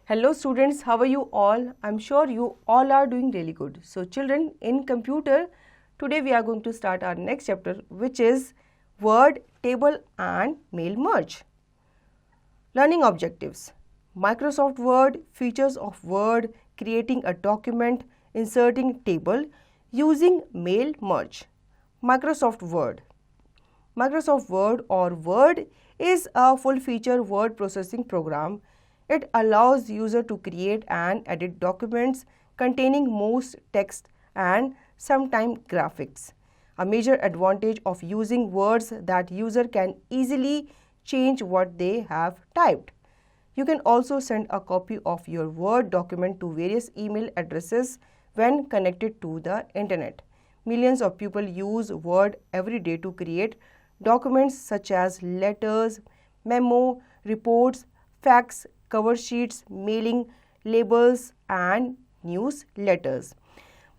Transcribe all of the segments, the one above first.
Hello students, how are you all? I'm sure you all are doing really good. So children, in computer, today we are going to start our next chapter, which is word, table and mail merge. Learning objectives. Microsoft Word, features of Word, creating a document, inserting table, using mail merge. Microsoft Word. Microsoft Word or Word is a full-feature word processing program. It allows user to create and edit documents containing most text and sometimes graphics. A major advantage of using words that user can easily change what they have typed. You can also send a copy of your Word document to various email addresses when connected to the internet. Millions of people use Word every day to create documents such as letters, memo, reports, fax, cover sheets, mailing, labels and newsletters.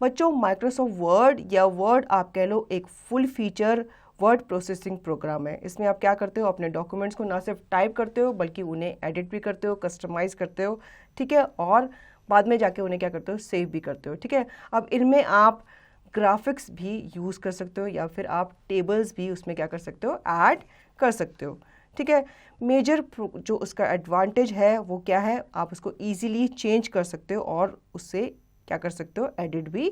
बच्चों Microsoft word या word आप कह लो एक full feature word processing program है। इसमें आप क्या करते हो, अपने डॉक्यूमेंट्स को ना सिर्फ टाइप करते हो बल्कि उन्हें एडिट भी करते हो, कस्टमाइज करते हो, ठीक है, और बाद में जाके उन्हें क्या करते हो, सेव भी करते हो, ठीक है। अब इनमें आप ग्राफिक्स भी यूज़ कर सकते हो या फिर आप टेबल्स भी उसमें क्या कर सकते हो, ऐड कर सकते हो, ठीक है। मेजर जो उसका एडवांटेज है वो क्या है, आप उसको ईजिली चेंज कर सकते हो और उससे क्या कर सकते हो, एडिट भी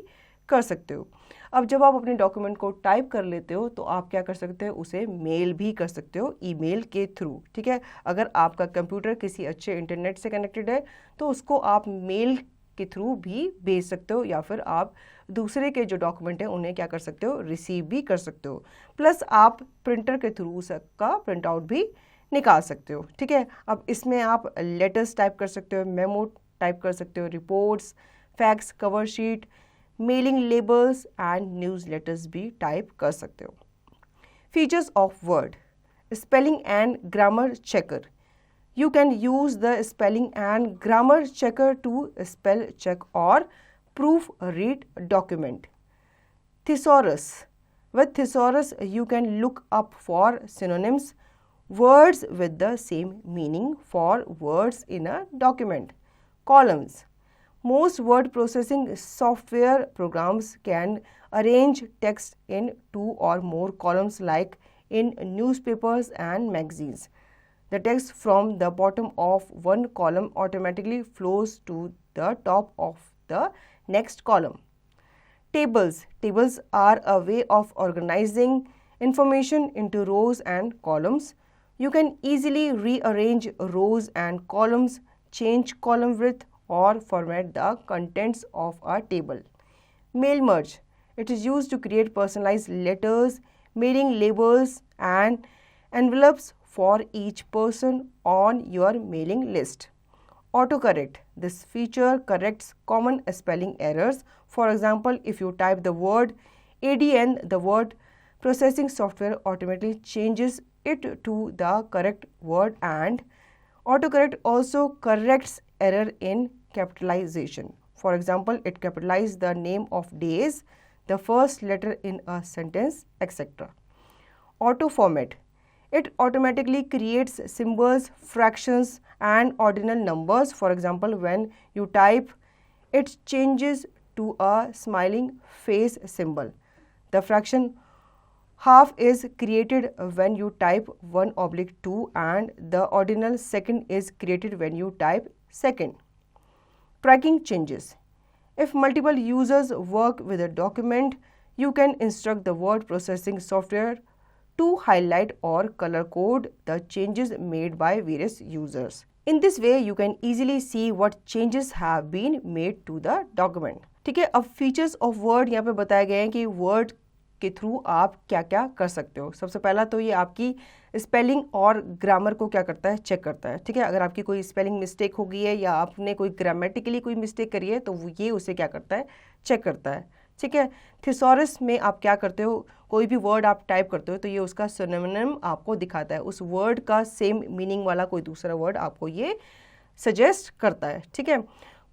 कर सकते हो। अब जब आप अपने डॉक्यूमेंट को टाइप कर लेते हो तो आप क्या कर सकते हो, उसे मेल भी कर सकते हो ईमेल के थ्रू, ठीक है। अगर आपका कंप्यूटर किसी अच्छे इंटरनेट से कनेक्टेड है तो उसको आप मेल के थ्रू भी भेज सकते हो या फिर आप दूसरे के जो डॉक्यूमेंट हैं उन्हें क्या कर सकते हो, रिसीव भी कर सकते हो। प्लस आप प्रिंटर के थ्रू उसका प्रिंट आउट भी निकाल सकते हो, ठीक है। अब इसमें आप लेटर्स टाइप कर सकते हो, मेमो टाइप कर सकते हो, reports, fax, cover sheet, mailing labels and news letters भी टाइप कर सकते हो। Features of word. Spelling and grammar checker. You can use the spelling and grammar checker to spell check or proofread document. Thesaurus. With Thesaurus, you can look up for synonyms, words with the same meaning for words in a document. Columns. Most word processing software programs can arrange text in 2 or more columns like in newspapers and magazines. The text from the bottom of one column automatically flows to the top of the next column. Tables. Tables are a way of organizing information into rows and columns. You can easily rearrange rows and columns, change column width, or format the contents of a table. Mail merge. It is used to create personalized letters, mailing labels, and envelopes for each person on your mailing list. Autocorrect. This feature corrects common spelling errors. For example, if you type the word ADN, the word processing software automatically changes it to the correct word, and autocorrect also corrects error in capitalization. For example, it capitalizes the name of days, the first letter in a sentence, etc. Auto format. It automatically creates symbols, fractions and ordinal numbers. For example, when you type, it changes to a smiling face symbol. The fraction half is created when you type 1/2 and the ordinal second is created when you type second. Tracking changes. If multiple users work with a document, you can instruct the word processing software to highlight or color code the changes made by various users. In this way, you can easily see what changes have been made to the document. ठीक है, अब features of word यहाँ पे बताए गए हैं कि word के थ्रू आप क्या क्या कर सकते हो। सबसे पहला तो ये आपकी स्पेलिंग और ग्रामर को क्या करता है, चेक करता है, ठीक है। अगर आपकी कोई स्पेलिंग मिस्टेक हो गई है या आपने कोई ग्रामेटिकली कोई मिस्टेक करी है तो ये उसे क्या करता है, चेक करता है, ठीक है। थिसॉरस में आप क्या करते हो, कोई भी वर्ड आप टाइप करते हो तो ये उसका सिनोनिम आपको दिखाता है, उस वर्ड का सेम मीनिंग वाला कोई दूसरा वर्ड आपको ये सजेस्ट करता है, ठीक है।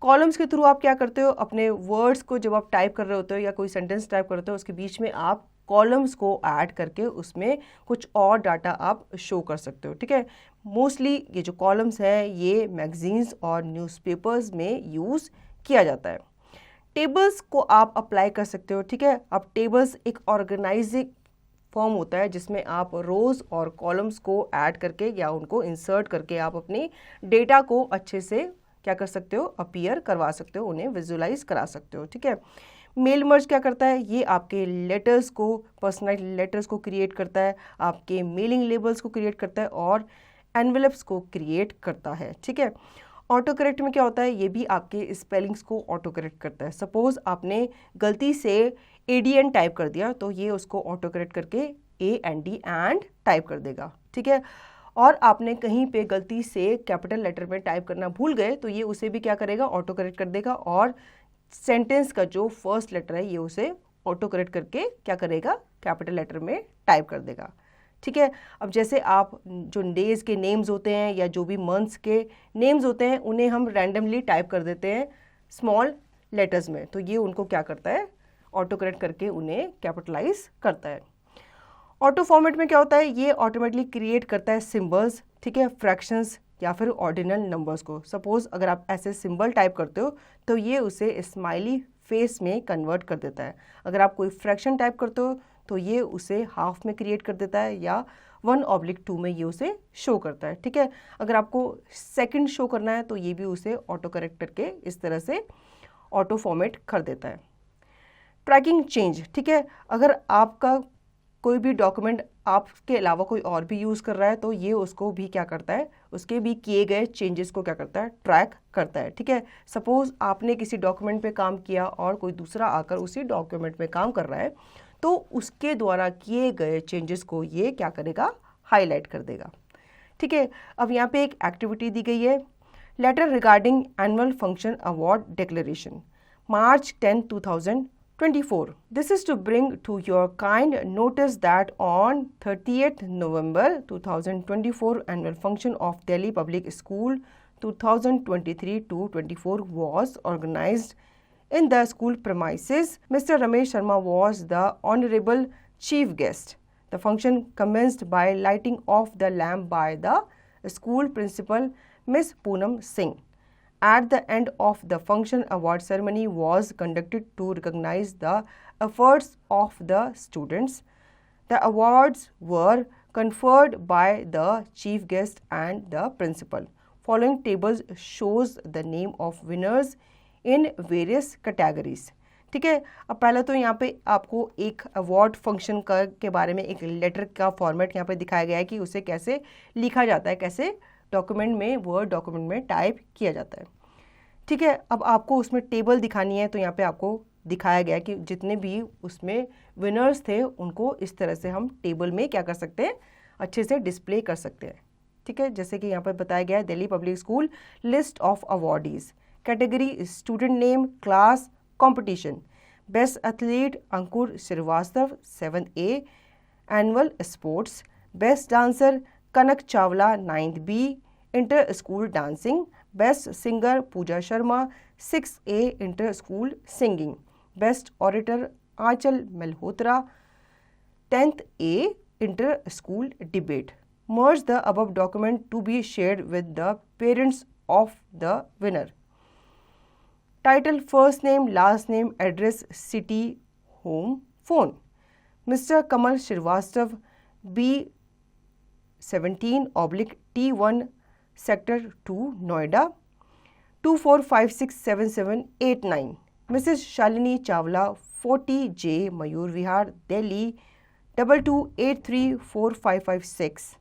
कॉलम्स के थ्रू आप क्या करते हो, अपने वर्ड्स को जब आप टाइप कर रहे होते हो या कोई सेंटेंस टाइप करते हो उसके बीच में आप कॉलम्स को ऐड करके उसमें कुछ और डाटा आप शो कर सकते हो। ठीक है, मोस्टली ये जो कॉलम्स है ये मैगजीन्स और न्यूज़पेपर्स में यूज़ किया जाता है। टेबल्स को आप अप्लाई कर सकते हो। ठीक है, अब टेबल्स एक ऑर्गेनाइजिंग फॉर्म होता है जिसमें आप रोज़ और कॉलम्स को ऐड करके या उनको इंसर्ट करके आप अपने डेटा को अच्छे से क्या कर सकते हो, अपीयर करवा सकते हो, उन्हें विजुलाइज करा सकते हो। ठीक है, मेल मर्ज क्या करता है, ये आपके लेटर्स को, पर्सनलाइज्ड लेटर्स को क्रिएट करता है, आपके मेलिंग लेबल्स को क्रिएट करता है और एनवेलप्स को क्रिएट करता है। ठीक है, ऑटो करेक्ट में क्या होता है, ये भी आपके स्पेलिंग्स को ऑटो करेक्ट करता है। सपोज आपने गलती से ADN टाइप कर दिया तो ये उसको ऑटो करेक्ट करके AND एंड टाइप कर देगा। ठीक है, और आपने कहीं पे गलती से कैपिटल लेटर में टाइप करना भूल गए तो ये उसे भी क्या करेगा, ऑटो करेक्ट कर देगा, और सेंटेंस का जो फर्स्ट लेटर है ये उसे ऑटो करेक्ट करके क्या करेगा, कैपिटल लेटर में टाइप कर देगा। ठीक है, अब जैसे आप जो डेज के नेम्स होते हैं या जो भी मंथ्स के नेम्स होते हैं उन्हें हम रैंडमली टाइप कर देते हैं स्मॉल लेटर्स में, तो ये उनको क्या करता है, ऑटो करेक्ट करके उन्हें कैपिटलाइज करता है। ऑटो फॉर्मेट में क्या होता है, ये ऑटोमेटिकली क्रिएट करता है सिंबल्स, ठीक है, फ्रैक्शंस या फिर ऑर्डिनल नंबर्स को। सपोज अगर आप ऐसे सिंबल टाइप करते हो तो ये उसे स्माइली फेस में कन्वर्ट कर देता है। अगर आप कोई फ्रैक्शन टाइप करते हो तो ये उसे हाफ में क्रिएट कर देता है या 1/2 में ये उसे शो करता है। ठीक है, अगर आपको सेकंड शो करना है तो ये भी उसे ऑटो करेक्ट करके इस तरह से ऑटो फॉर्मेट कर देता है। ट्रैकिंग चेंज, ठीक है, अगर आपका कोई भी डॉक्यूमेंट आपके अलावा कोई और भी यूज़ कर रहा है तो ये उसको भी क्या करता है, उसके भी किए गए चेंजेस को क्या करता है, ट्रैक करता है। ठीक है, सपोज आपने किसी डॉक्यूमेंट पे काम किया और कोई दूसरा आकर उसी डॉक्यूमेंट में काम कर रहा है तो उसके द्वारा किए गए चेंजेस को ये क्या करेगा, हाईलाइट कर देगा। ठीक है, अब यहाँ पे एक एक्टिविटी दी गई है, letter regarding annual function award declaration March 10, 2024. This is to bring to your kind notice that on 30th November 2024 annual function of Delhi Public School 2023-24 was organized in the school premises. Mr. Ramesh Sharma was the honorable chief guest. The function commenced by lighting of the lamp by the school principal, Miss Poonam Singh. At the end of the function, award ceremony was conducted to recognize the efforts of the students. The awards were conferred by the chief guest and the principal. Following tables shows the name of winners in various categories. ठीक है, अब पहले तो यहाँ पे आपको एक award function के बारे में एक लेटर का फॉर्मेट यहाँ पे दिखाया गया है कि उसे कैसे लिखा जाता है, कैसे डॉक्यूमेंट में, वर्ड डॉक्यूमेंट में टाइप किया जाता है। ठीक है, अब आपको उसमें टेबल दिखानी है तो यहाँ पे आपको दिखाया गया कि जितने भी उसमें विनर्स थे उनको इस तरह से हम टेबल में क्या कर सकते हैं, अच्छे से डिस्प्ले कर सकते हैं। ठीक है, जैसे कि यहाँ पर बताया गया है, Delhi public school list of awardees, category student name, class, competition, best athlete Ankur Shrivastava 7A annual sports, best dancer Kanak Chawla 9th B inter school dancing, best singer Pooja Sharma 6A inter school singing, best orator Aanchal Malhotra 10th A inter school debate. Merge the above document to be shared with the parents of the winner. Title, first name, last name, address, city, home, phone. Mr. Kamal Shrivastava, B17/T1 Sector 2 Noida 24567789. Mrs. Shalini Chawla 40J Mayur Vihar Delhi 22834556.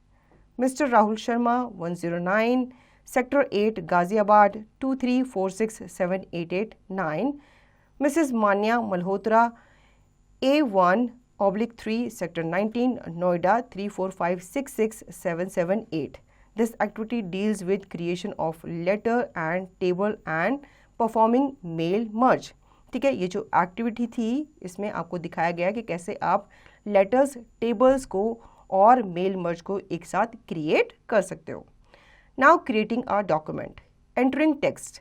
Mr. Rahul Sharma 109 Sector 8 Ghaziabad 234678889. Mrs. Manya Malhotra A1/3 Sector 19 Noida 345667778. This activity deals with creation of letter and table and performing mail merge. ठीक है, ये जो activity थी इसमें आपको दिखाया गया कि कैसे आप लेटर्स, टेबल्स को और मेल मर्ज को एक साथ क्रिएट कर सकते हो। Now creating a document, entering text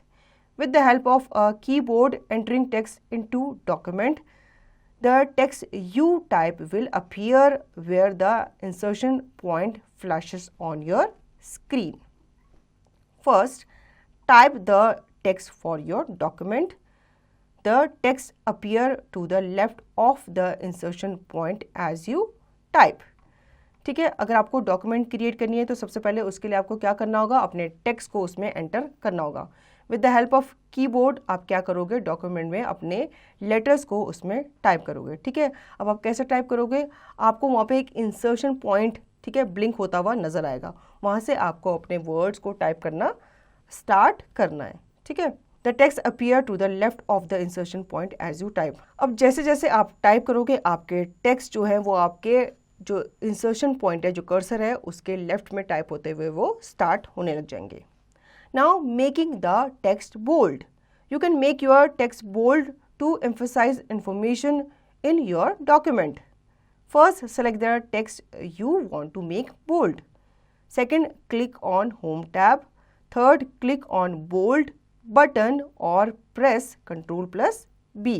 with the help of a keyboard, entering text into document. The text you type will appear where the insertion point flashes on your screen. First, type the text for your document. The text appear to the left of the insertion point as you type. ठीक है, अगर आपको document create करनी है तो सबसे पहले उसके लिए आपको क्या करना होगा, अपने टेक्स्ट को उसमें एंटर करना होगा. With the help of keyboard आप क्या करोगे, डॉक्यूमेंट में अपने लेटर्स को उसमें टाइप करोगे. ठीक है, अब आप कैसे टाइप करोगे, आपको वहाँ पे एक इंसर्शन पॉइंट, ठीक है, ब्लिंक होता हुआ नजर आएगा. वहाँ से आपको अपने वर्ड्स को टाइप करना स्टार्ट करना है. ठीक है, the text appear to the left of the insertion point as you type. अब जैसे जैसे आप टाइप करोगे आपके टेक्स्ट जो है वो आपके जो इंसर्शन पॉइंट है, जो कर्सर है, उसके लेफ्ट में टाइप होते हुए वो स्टार्ट होने लग जाएंगे. Now making the text bold. You can make your text bold to emphasize information in your document. First, select the text you want to make bold. Second, click on Home tab. Third, click on Bold button or press Ctrl+B.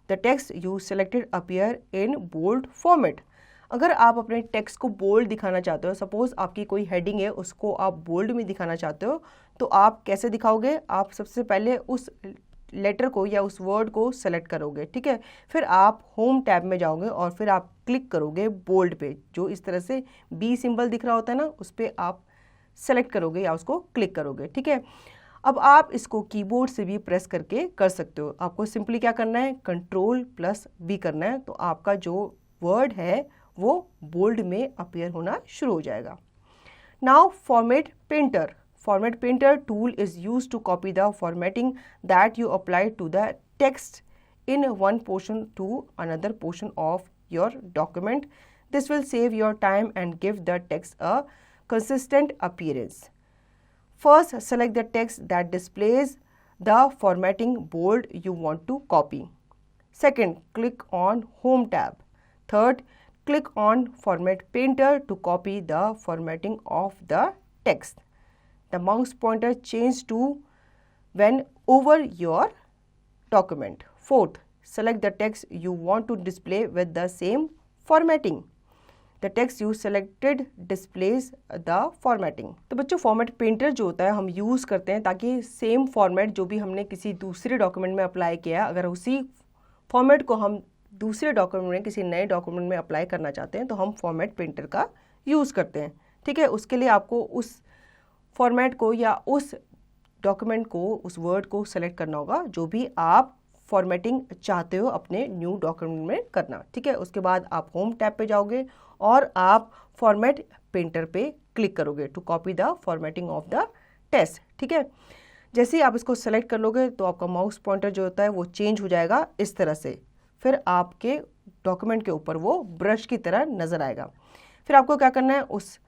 The text you selected appear in bold format. अगर आप अपने text को bold दिखाना चाहते हो, suppose आपकी कोई heading है उसको आप बोल्ड में दिखाना चाहते हो, तो आप कैसे दिखाओगे, आप सबसे पहले उस लेटर को या उस वर्ड को सेलेक्ट करोगे. ठीक है, फिर आप होम टैब में जाओगे और फिर आप क्लिक करोगे बोल्ड पे, जो इस तरह से बी सिंबल दिख रहा होता है ना, उस पर आप सेलेक्ट करोगे या उसको क्लिक करोगे. ठीक है, अब आप इसको कीबोर्ड से भी प्रेस करके कर सकते हो. आपको सिंपली क्या करना है, Ctrl+B करना है, तो आपका जो वर्ड है वो बोल्ड में अपीयर होना शुरू हो जाएगा. Now format painter. Format Painter tool is used to copy the formatting that you apply to the text in one portion to another portion of your document. This will save your time and give the text a consistent appearance. First, select the text that displays the formatting bold you want to copy. Second, click on Home tab. Third, click on Format Painter to copy the formatting of the text. The mouse pointer changes to when over your document. Fourth, select the text you want to display with the same formatting. The text you selected displays the formatting. तो बच्चों format painter जो होता है हम use करते हैं ताकि same format जो भी हमने किसी दूसरे डॉक्यूमेंट में अप्लाई किया, अगर उसी फॉर्मेट को हम दूसरे डॉक्यूमेंट में किसी नए डॉक्यूमेंट में अप्लाई करना चाहते हैं तो हम फॉर्मेट पेंटर का यूज़ करते हैं. ठीक है, उसके लिए आपको उस फॉर्मेट को या उस डॉक्यूमेंट को, उस वर्ड को सेलेक्ट करना होगा जो भी आप फॉर्मेटिंग चाहते हो अपने न्यू डॉक्यूमेंट में करना. ठीक है, उसके बाद आप होम टैब पे जाओगे और आप फॉर्मेट पेंटर पे क्लिक करोगे to copy the formatting of the text. ठीक है, जैसे ही आप इसको सेलेक्ट कर लोगे तो आपका माउस पॉइंटर जो होता है वो चेंज हो जाएगा इस तरह से. फिर आपके डॉक्यूमेंट के ऊपर वो ब्रश की तरह नज़र आएगा. फिर आपको क्या करना है, उस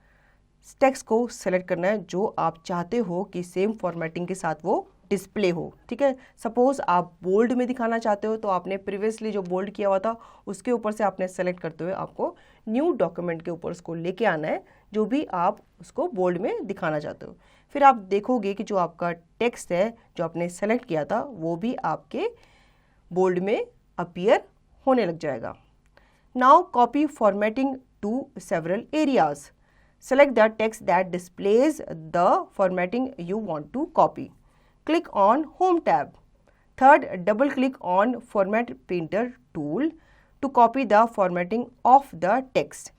टेक्स्ट को सेलेक्ट करना है जो आप चाहते हो कि सेम फॉर्मेटिंग के साथ वो डिस्प्ले हो. ठीक है, सपोज आप बोल्ड में दिखाना चाहते हो तो आपने प्रीवियसली जो बोल्ड किया हुआ था उसके ऊपर से आपने सेलेक्ट करते हुए आपको न्यू डॉक्यूमेंट के ऊपर उसको लेके आना है जो भी आप उसको बोल्ड में दिखाना चाहते हो. फिर आप देखोगे कि जो आपका टेक्स्ट है जो आपने सेलेक्ट किया था वो भी आपके बोल्ड में अपीयर होने लग जाएगा. Now copy formatting to several areas. Select the text that displays the formatting you want to copy. Click on Home tab. Third, double click on Format Painter tool to copy the formatting of the text.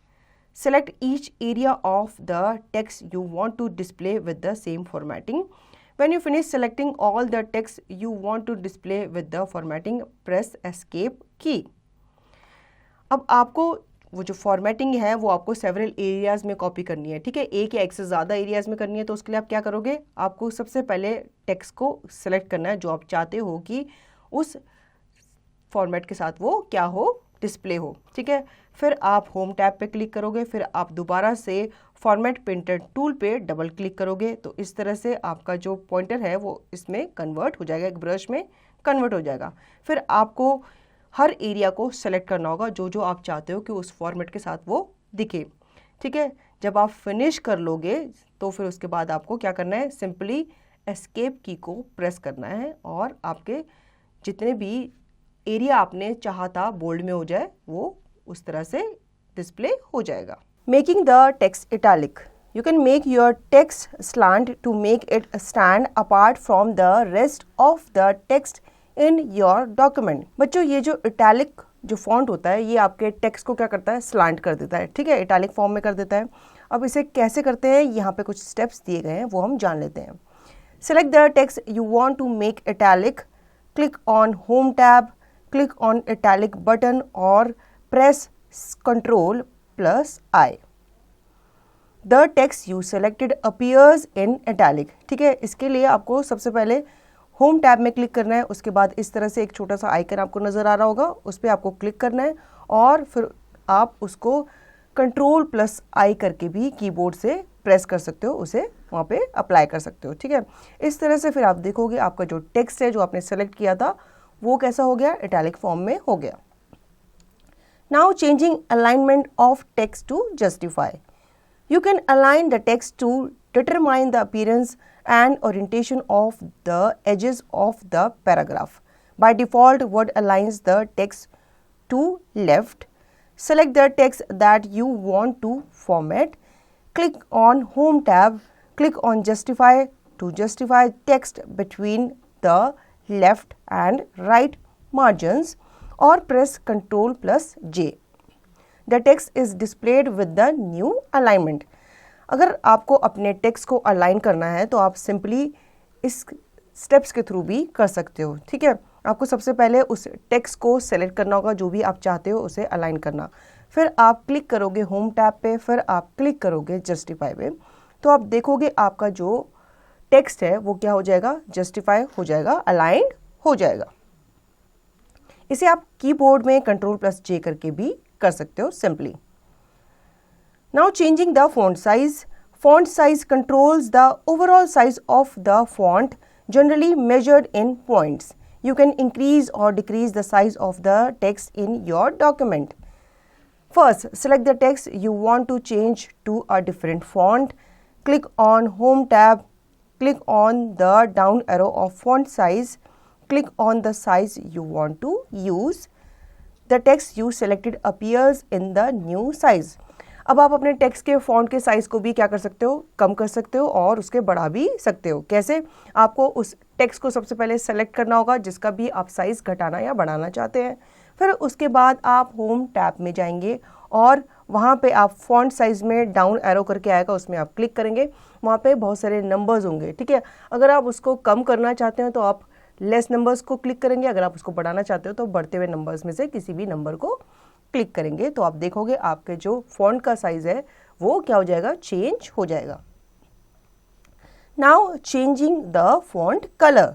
Select each area of the text you want to display with the same formatting. When you finish selecting all the text you want to display with the formatting, press Escape key. अब आपको वो जो formatting है वो आपको several areas में copy करनी है. ठीक है, एक या एक से ज़्यादा एरियाज़ में करनी है तो उसके लिए आप क्या करोगे, आपको सबसे पहले टेक्स्ट को सेलेक्ट करना है जो आप चाहते हो कि उस फॉर्मेट के साथ वो क्या हो, डिस्प्ले हो. ठीक है, फिर आप होम टैब पे क्लिक करोगे, फिर आप दोबारा से फॉर्मेट पेंटर टूल पे डबल क्लिक करोगे तो इस तरह से आपका जो पॉइंटर है वो इसमें कन्वर्ट हो जाएगा, एक ब्रश में कन्वर्ट हो जाएगा. फिर आपको हर एरिया को सेलेक्ट करना होगा जो जो आप चाहते हो कि उस फॉर्मेट के साथ वो दिखे. ठीक है, जब आप फिनिश कर लोगे तो फिर उसके बाद आपको क्या करना है, सिंपली एस्केप की को प्रेस करना है और आपके जितने भी एरिया आपने चाहा था बोल्ड में हो जाए वो उस तरह से डिस्प्ले हो जाएगा। Making the text italic, you can make your text slant to make it stand apart from the rest of the text in your document। बच्चों ये जो इटैलिक जो फॉन्ट होता है ये आपके टेक्स्ट को क्या करता है, स्लांट कर देता है, ठीक है, इटैलिक फॉर्म में कर देता है। अब इसे कैसे करते हैं, यहाँ पे कुछ स्टेप्स दिए गए हैं वो हम जान लेते हैं। Select the text you want to make italic, click on Home tab, click on Italic button or press Ctrl+I। The text you selected appears in italic। ठीक है, इसके लिए आपको सबसे पहले होम टैब में क्लिक करना है, उसके बाद इस तरह से एक छोटा सा आइकन आपको नज़र आ रहा होगा, उस पर आपको क्लिक करना है और फिर आप उसको Ctrl+I करके भी कीबोर्ड से प्रेस कर सकते हो, उसे वहाँ पे अप्लाई कर सकते हो। ठीक है, इस तरह से फिर आप देखोगे आपका जो टेक्स्ट है जो आपने सेलेक्ट किया था वो कैसा हो गया, इटैलिक फॉर्म में हो गया। Now changing alignment of text to justify. You can align the text to determine the appearance and orientation of the edges of the paragraph. By default, Word aligns the text to left. Select the text that you want to format. Click on Home tab. Click on Justify to justify text between the left and right margins or press Ctrl+J. The text is displayed with the new alignment। अगर आपको अपने text को align करना है तो आप simply इस steps के थ्रू भी कर सकते हो। ठीक है, आपको सबसे पहले उस टेक्स्ट को सेलेक्ट करना होगा जो भी आप चाहते हो उसे अलाइन करना, फिर आप क्लिक करोगे होम टैब पे, फिर आप क्लिक करोगे जस्टिफाई पे, तो आप देखोगे आपका जो टेक्स्ट है वो क्या हो जाएगा, जस्टिफाई हो जाएगा, अलाइंड हो जाएगा। इसे आप कीबोर्ड में Ctrl+J करके भी कर सकते हो simply. Now changing the font size. Font size controls the overall size of the font, generally measured in points. You can increase or decrease the size of the text in your document. First, select the text you want to change to a different font. Click on Home tab. Click on the down arrow of font size. Click on the size you want to use. The text you selected appears in the new size. अब आप अपने text के font के size को भी क्या कर सकते हो, कम कर सकते हो और उसके बढ़ा भी सकते हो। कैसे, आपको उस टेक्स्ट को सबसे पहले सेलेक्ट करना होगा जिसका भी आप साइज़ घटाना या बढ़ाना चाहते हैं, फिर उसके बाद आप होम टैब में जाएंगे और वहाँ पे आप फॉन्ट साइज़ में डाउन एरो करके आएगा, उसमें आप क्लिक करेंगे, वहाँ पे बहुत सारे नंबर्स होंगे। ठीक है, अगर आप उसको कम करना चाहते हैं तो आप लेस नंबर्स को क्लिक करेंगे, अगर आप उसको बढ़ाना चाहते हो तो बढ़ते हुए नंबर्स में से किसी भी नंबर को क्लिक करेंगे, तो आप देखोगे आपके जो फॉन्ट का साइज है वो क्या हो जाएगा, चेंज हो जाएगा। Now changing the font colour.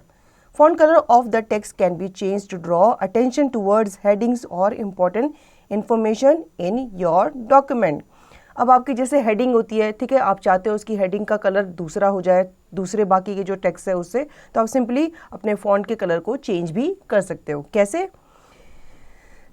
Font color of the text can be changed to draw attention towards headings or important information in your document। अब आपकी जैसे हेडिंग होती है, ठीक है, आप चाहते हो उसकी हेडिंग का कलर दूसरा हो जाए दूसरे बाकी के जो टेक्स्ट है उससे, तो आप सिंपली अपने फॉन्ट के कलर को चेंज भी कर सकते हो। कैसे?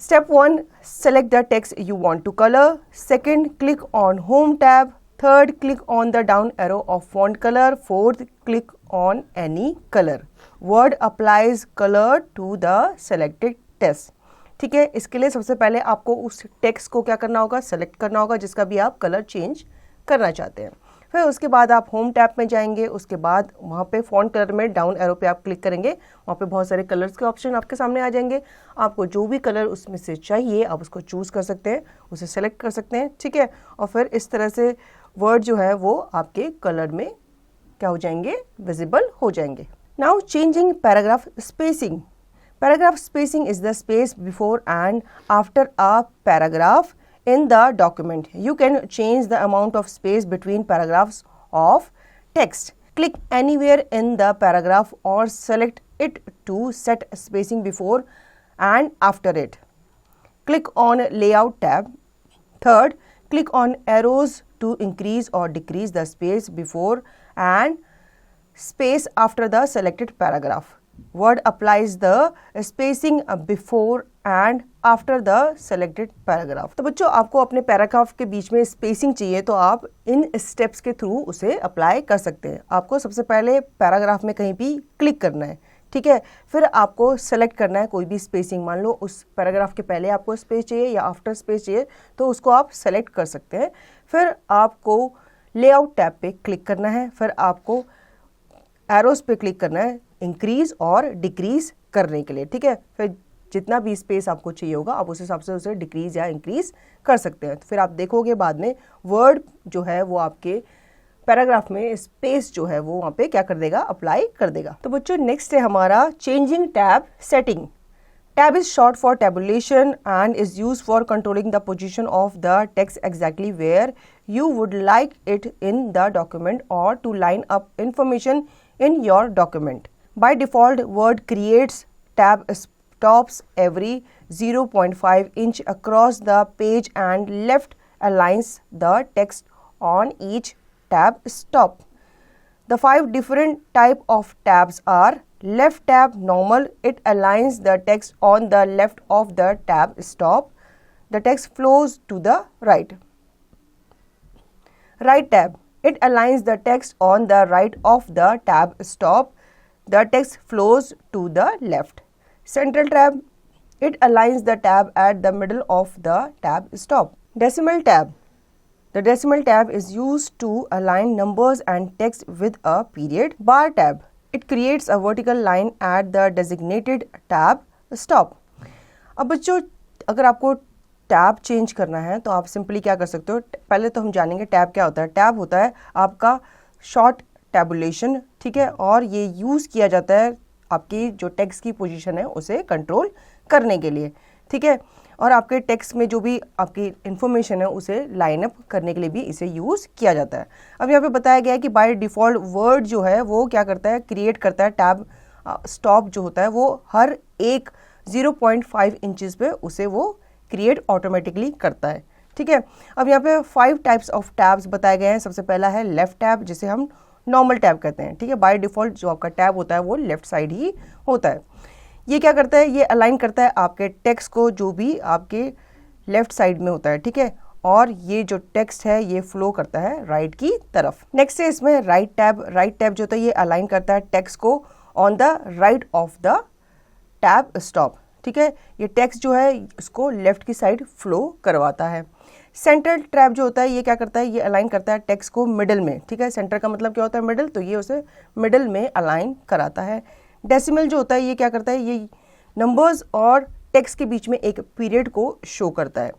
Step 1, select the text you want to color. Second, click on Home tab. Third, click on the down arrow of font color. Fourth, click on any color. Word applies color to the selected text. ठीक है, इसके लिए सबसे पहले आपको उस text को क्या करना होगा, सेलेक्ट करना होगा जिसका भी आप कलर चेंज करना चाहते हैं। फिर उसके बाद आप होम टैब में जाएंगे, उसके बाद वहाँ पे फॉन्ट कलर में डाउन एरो पे आप क्लिक करेंगे, वहाँ पे बहुत सारे कलर्स के ऑप्शन आपके सामने आ जाएंगे। आपको जो भी कलर उसमें से चाहिए आप उसको चूज़ कर सकते हैं, उसे सेलेक्ट कर सकते हैं। ठीक है, और फिर इस तरह से वर्ड जो है वो आपके कलर में क्या हो जाएंगे, विजिबल हो जाएंगे। Now changing paragraph spacing. Paragraph spacing is the space before and after a paragraph in the document. You can change the amount of space between paragraphs of text. Click anywhere in the paragraph or select it to set spacing before and after it. Click on Layout tab. Third, click on arrows to increase or decrease the space before and space after the selected paragraph. Word applies the spacing before and after the selected paragraph. तो बच्चों आपको अपने paragraph के बीच में spacing चाहिए तो आप इन steps के थ्रू उसे अप्लाई कर सकते हैं। आपको सबसे पहले पैराग्राफ में कहीं भी क्लिक करना है। ठीक है। फिर आपको सेलेक्ट करना है कोई भी स्पेसिंग, मान लो उस पैराग्राफ के पहले आपको स्पेस चाहिए या आफ्टर स्पेस चाहिए तो उसको आप सेलेक्ट कर सकते हैं। फिर आपको लेआउट टैब पे क्लिक करना है, फिर आपको एरोस पे क्लिक करना है इंक्रीज और डिक्रीज करने के लिए, ठीक है। फिर जितना भी स्पेस आपको चाहिए होगा आप उस हिसाब से उसे डिक्रीज या इंक्रीज कर सकते हैं। तो फिर आप देखोगे बाद में वर्ड जो है वो आपके पैराग्राफ में स्पेस जो है वो वहाँ पे क्या कर देगा, अप्लाई कर देगा। तो बच्चों नेक्स्ट है हमारा changing tab setting. Tab is short for tabulation and is used for controlling the position of the text exactly where you would like it in the document or to line up information in your document. By default, Word creates tab stops every 0.5 inch across the page and left aligns the text on each tab stop. The 5 different type of tabs are left tab normal, it aligns the text on the left of the tab stop. The text flows to the right. Right tab, it aligns the text on the right of the tab stop. The text flows to the left. Central tab, it aligns the tab at the middle of the tab stop. Decimal tab, the decimal tab is used to align numbers and text with a period. Bar tab, it creates a vertical line at the designated tab stop. अब बच्चों अगर आपको tab change करना है तो आप simply क्या कर सकते हो, पहले तो हम जानेंगे टैब क्या होता है। टैब होता है आपका शॉर्ट टैबुलेशन, ठीक है, और ये यूज़ किया जाता है आपकी जो टेक्स्ट की पोजीशन है उसे कंट्रोल करने के लिए, ठीक है, और आपके टेक्स्ट में जो भी आपकी इन्फॉर्मेशन है उसे लाइन अप करने के लिए भी इसे यूज़ किया जाता है। अब यहाँ पे बताया गया है कि बाय डिफ़ॉल्ट वर्ड जो है वो क्या करता है, क्रिएट करता है टैब स्टॉप जो होता है वो हर एक 0.5 इंचज़ पे उसे वो क्रिएट ऑटोमेटिकली करता है, ठीक है। अब यहाँ पे 5 टाइप्स ऑफ टैब्स बताए गए हैं। सबसे पहला है लेफ़्ट टैब जिसे हम नॉर्मल टैब कहते हैं, ठीक है। बाय डिफ़ॉल्ट जो आपका टैब होता है वो लेफ़्ट साइड ही होता है। ये क्या करता है, ये अलाइन करता है आपके टेक्स्ट को जो भी आपके लेफ्ट साइड में होता है, ठीक है, और ये जो टेक्स्ट है ये फ्लो करता है राइट की तरफ। नेक्स्ट है इसमें राइट टैब। राइट टैब जो होता है ये अलाइन करता है टेक्स्ट को on the right of the tab stop, ठीक है। ये टेक्स्ट जो है इसको लेफ्ट की साइड फ्लो करवाता है। सेंट्रल टैब जो होता है ये क्या करता है, ये अलाइन करता है टेक्स्ट को मिडल में, ठीक है। सेंटर का मतलब क्या होता है, मिडल, तो ये उसे मिडल में अलाइन कराता है। डेसिमल जो होता है ये क्या करता है, ये नंबर्स और टेक्स्ट के बीच में एक पीरियड को शो करता है।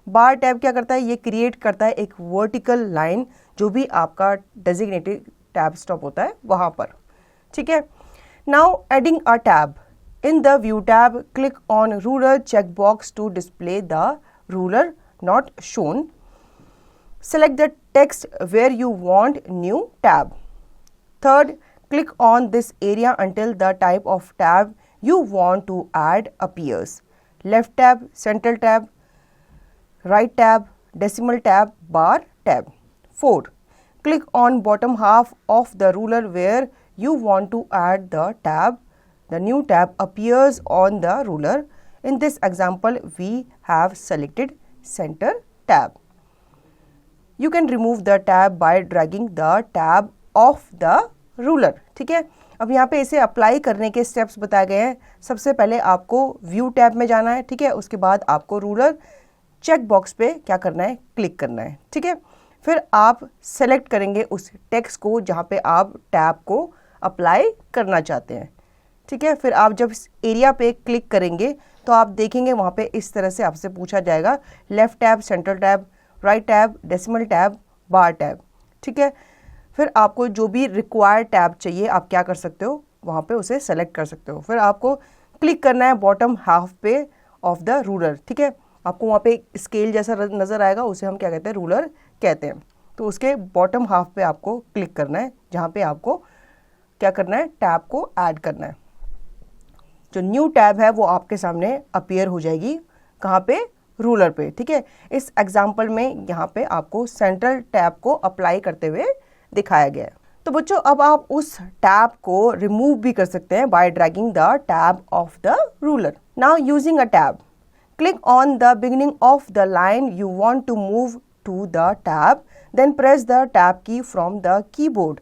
बार टैब क्या करता है, ये क्रिएट करता है एक वर्टिकल लाइन जो भी आपका डेजिग्नेटेड टैब स्टॉप होता है वहाँ पर, ठीक है। Now adding a tab. In the view tab click on ruler check box to display the ruler not shown. Select the text where you want new tab. Third, click on this area until the type of tab you want to add appears. Left tab, central tab, right tab, decimal tab, bar tab. 4. Click on bottom half of the ruler where you want to add the tab. The new tab appears on the ruler. In this example, we have selected center tab. You can remove the tab by dragging the tab off the ruler. ठीक है, अब यहाँ पे इसे apply करने के steps बताए गए हैं। सबसे पहले आपको व्यू टैब में जाना है, ठीक है, उसके बाद आपको रूलर चेक बॉक्स पे क्या करना है, क्लिक करना है, ठीक है। फिर आप सेलेक्ट करेंगे उस टेक्स्ट को जहाँ पे आप टैब को अप्लाई करना चाहते हैं, ठीक है। फिर आप जब इस एरिया पे क्लिक करेंगे तो आप देखेंगे वहाँ पे इस तरह से आपसे पूछा जाएगा left tab, central tab, right tab, decimal tab, bar tab, ठीक है। फिर आपको जो भी रिक्वायर्ड टैब चाहिए आप क्या कर सकते हो, वहाँ पे उसे सेलेक्ट कर सकते हो। फिर आपको क्लिक करना है बॉटम हाफ पे ऑफ द रूलर, ठीक है। आपको वहाँ पे स्केल जैसा नज़र आएगा, उसे हम क्या कहते हैं, रूलर कहते हैं। तो उसके बॉटम हाफ पे आपको क्लिक करना है जहाँ पे आपको क्या करना है, टैब को ऐड करना है। जो न्यू टैब है वो आपके सामने अपीयर हो जाएगी, कहाँ पे, रूलर पे, ठीक है। इस एग्जाम्पल में यहाँ पे आपको सेंट्रल टैब को अप्लाई करते हुए दिखाया गया है। तो बच्चों अब आप उस टैब को रिमूव भी कर सकते हैं by dragging the tab of the ruler. Now using a tab, click on the beginning of the line you want to move to the tab, then press the tab key from the keyboard.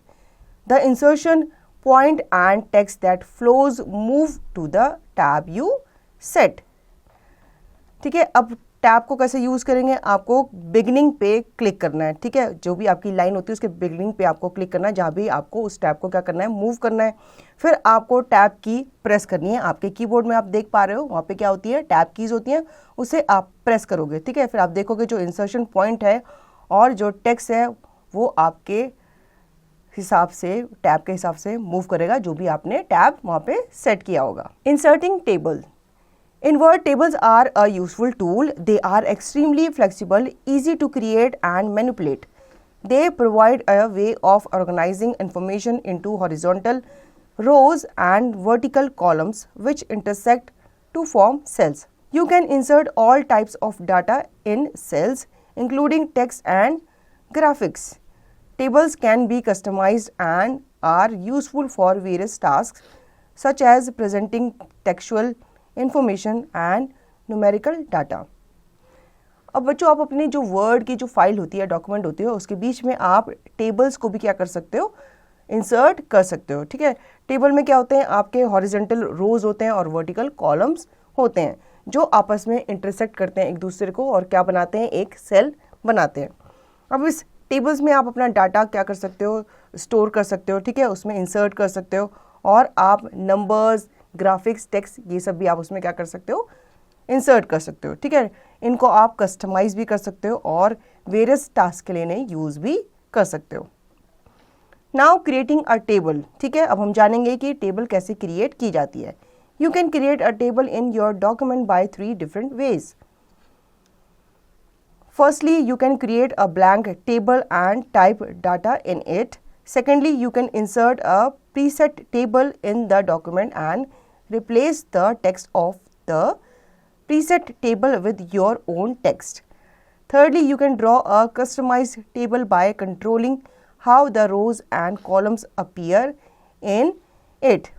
The insertion point and text that flows move to the tab you set. ठीक है, अब tab को कैसे use करेंगे, आपको beginning पे click करना है. ठीक है, जो भी आपकी लाइन होती है उसके बिगनिंग पे आपको क्लिक करना है, जहाँ भी आपको उस टैब को क्या करना है, मूव करना है. फिर आपको टैब की प्रेस करनी है. आपके कीबोर्ड में आप देख पा रहे हो वहाँ पे क्या होती है, टैब कीज़ होती हैं, उसे आप प्रेस करोगे. ठीक है, फिर आप देखोगे जो इंसर्शन पॉइंट है और जो टेक्स्ट है वो आपके हिसाब से, टैब के हिसाब से मूव करेगा, जो भी आपने टैब वहाँ पे सेट किया होगा. Inserting table. In Word, tables are a useful tool. They are extremely flexible, easy to create and manipulate. They provide a way of organizing information into horizontal rows and vertical columns which intersect to form cells. You can insert all types of data in cells, including text and graphics. Tables can be customized and are useful for various tasks such as presenting textual information and numerical data. अब बच्चों, आप अपनी जो word की जो file होती है, document होती है, उसके बीच में आप टेबल्स को भी क्या कर सकते हो, इंसर्ट कर सकते हो. ठीक है, टेबल में क्या होते हैं, आपके हॉरिजॉन्टल रोज होते हैं और वर्टिकल कॉलम्स होते हैं जो आपस में इंटरसेक्ट करते हैं एक दूसरे को और क्या बनाते हैं, एक सेल बनाते हैं. अब इस टेबल्स में आप अपना डाटा क्या कर सकते हो, स्टोर कर सकते हो. ठीक है, उसमें इंसर्ट कर सकते हो और आप नंबर्स, ग्राफिक्स, टेक्स्ट, ये सब भी आप उसमें क्या कर सकते हो, इंसर्ट कर सकते हो. ठीक है, इनको आप कस्टमाइज भी कर सकते हो और वेरियस टास्क के लिए इन्हें यूज़ भी कर सकते हो. Now creating a table. ठीक है, अब हम जानेंगे कि टेबल कैसे क्रिएट की जाती है. You can create a table in your document bye 3 different ways. Firstly, you can create a blank table and type data in it. Secondly, you can insert a preset table in the document and replace the text of the preset table with your own text. Thirdly, you can draw a customized table by controlling how the rows and columns appear in it.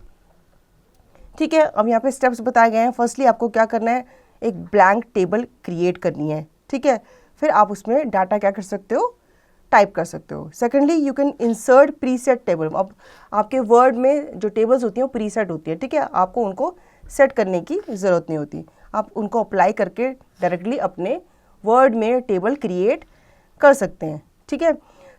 ठीक है, अब यहाँ पे steps बताए गए हैं. Firstly आपको क्या करना है, एक ब्लैंक टेबल क्रिएट करनी है. ठीक है, फिर आप उसमें डाटा क्या कर सकते हो, टाइप कर सकते हो. Secondly, you can insert preset table. अब आपके वर्ड में जो टेबल्स होती हैं वो प्रीसेट होती है. ठीक है, आपको उनको सेट करने की ज़रूरत नहीं होती, आप उनको अप्लाई करके डायरेक्टली अपने वर्ड में टेबल क्रिएट कर सकते हैं. ठीक है,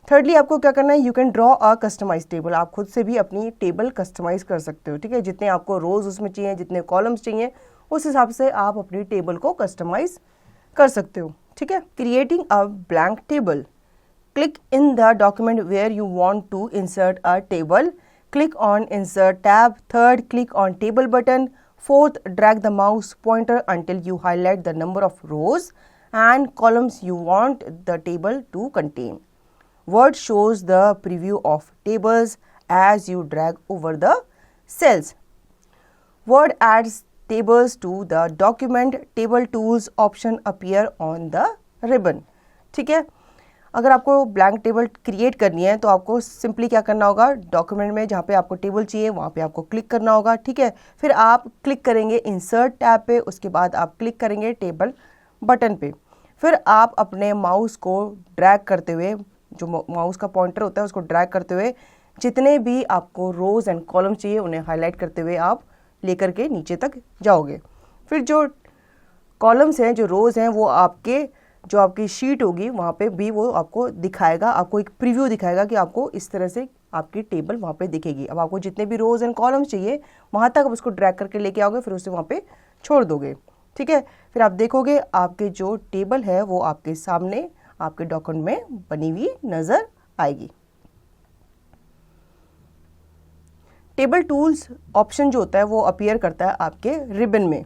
थर्डली आपको क्या करना है, you can draw a customize table. आप खुद से भी अपनी टेबल कस्टमाइज कर सकते हो. ठीक है, जितने आपको रोज उसमें चाहिए, जितने कॉलम्स चाहिए, उस हिसाब से आप अपनी टेबल को कस्टमाइज कर सकते हो. ठीक है, creating a blank table. Click in the document where you want to insert a table. Click on insert tab. Third, click on table button. Fourth, drag the mouse pointer until you highlight the number of rows and columns you want the table to contain. Word shows the preview of tables as you drag over the cells. Word adds tables to the document. Table tools option appear on the ribbon. ठीक है, अगर आपको blank table create करनी है तो आपको simply क्या करना होगा, डॉक्यूमेंट में जहाँ पे आपको टेबल चाहिए वहाँ पे आपको क्लिक करना होगा. ठीक है, फिर आप क्लिक करेंगे इंसर्ट टैब पे, उसके बाद आप क्लिक करेंगे टेबल बटन पे. फिर आप अपने माउस को ड्रैग करते हुए, जो माउस का पॉइंटर होता है उसको ड्रैग करते हुए जितने भी आपको रोज एंड कॉलम चाहिए उन्हें हाईलाइट करते हुए आप लेकर के नीचे तक जाओगे. फिर जो कॉलम्स हैं, जो रोज हैं, वो आपके जो आपकी शीट होगी वहाँ पे भी वो आपको दिखाएगा, आपको एक प्रीव्यू दिखाएगा कि आपको इस तरह से आपकी टेबल वहाँ पे दिखेगी. अब आपको जितने भी रोज एंड कॉलम्स चाहिए वहाँ तक आप उसको ड्रैग करके लेके आओगे, फिर उसे वहाँ पे छोड़ दोगे. ठीक है, फिर आप देखोगे आपके जो टेबल है वो आपके सामने आपके डॉक्यूमेंट में बनी हुई नजर आएगी. टेबल टूल्स ऑप्शन जो होता है वो अपीयर करता है आपके रिबन में.